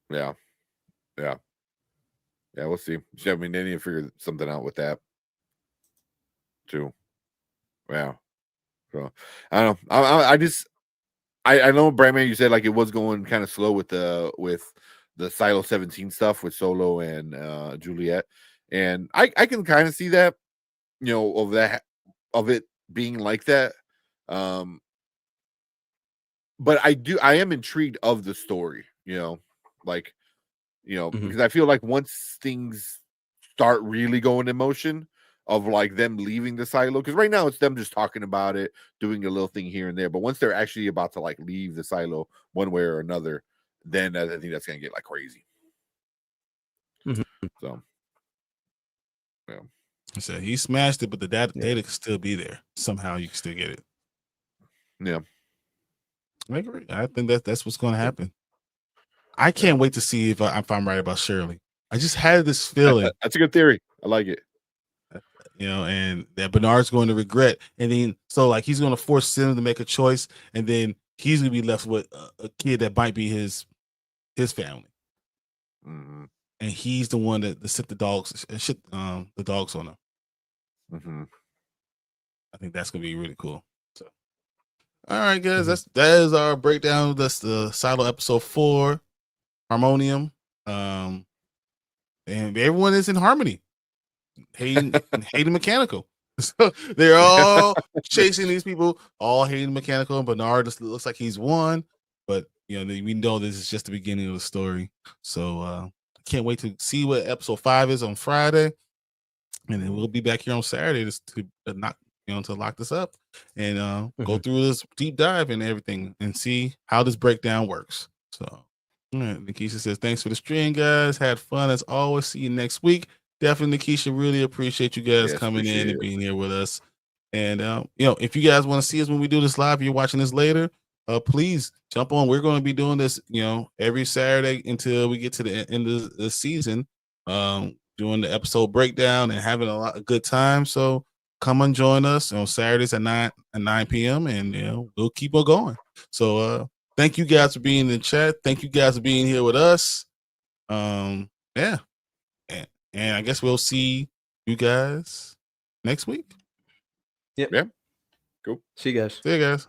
S3: Yeah. We'll see. I mean, they need to figure something out with that too. Yeah. So I don't know. I know, Brandman, you said like it was going kind of slow with the Silo 17 stuff with Solo and Juliet, and I can kind of see that, of it being like that. But I am intrigued of the story, because I feel like once things start really going in motion of like them leaving the silo, because right now it's them just talking about it, doing a little thing here and there. But once they're actually about to like leave the silo one way or another, then I think that's gonna get like crazy. So, yeah.
S1: So he smashed it, but the data could still be there. Somehow you can still get it.
S3: Yeah.
S1: I agree. I think that's what's going to happen. I can't wait to see if I'm right about Shirley. I just had this feeling.
S3: That's a good theory. I like it.
S1: And that Bernard's going to regret, and then so like he's going to force him to make a choice, and then he's going to be left with a kid that might be his family, and he's the one that set the dogs the dogs on him. I think that's going to be really cool. So, all right, guys, that is our breakdown. That's the Silo episode 4, Harmonium, and everyone is in harmony. Hayden Mechanical. So they're all chasing these people, all hating Mechanical, and Bernard just looks like he's won. But we know this is just the beginning of the story. So I can't wait to see what episode 5 is on Friday. And then we'll be back here on Saturday to lock this up and go through this deep dive and everything and see how this breakdown works. So Nikisha says, thanks for the stream, guys. Had fun as always. See you next week. Definitely, Nikisha, really appreciate you guys coming in and being here with us. And if you guys want to see us when we do this live, you're watching this later, please jump on. We're going to be doing this, every Saturday until we get to the end of the season, doing the episode breakdown and having a lot of good time. So come and join us on Saturdays at 9 p.m. and we'll keep on going. So thank you guys for being in the chat. Thank you guys for being here with us. And I guess we'll see you guys next week.
S2: Yep.
S3: Yeah. Cool.
S2: See you guys.
S1: See you guys.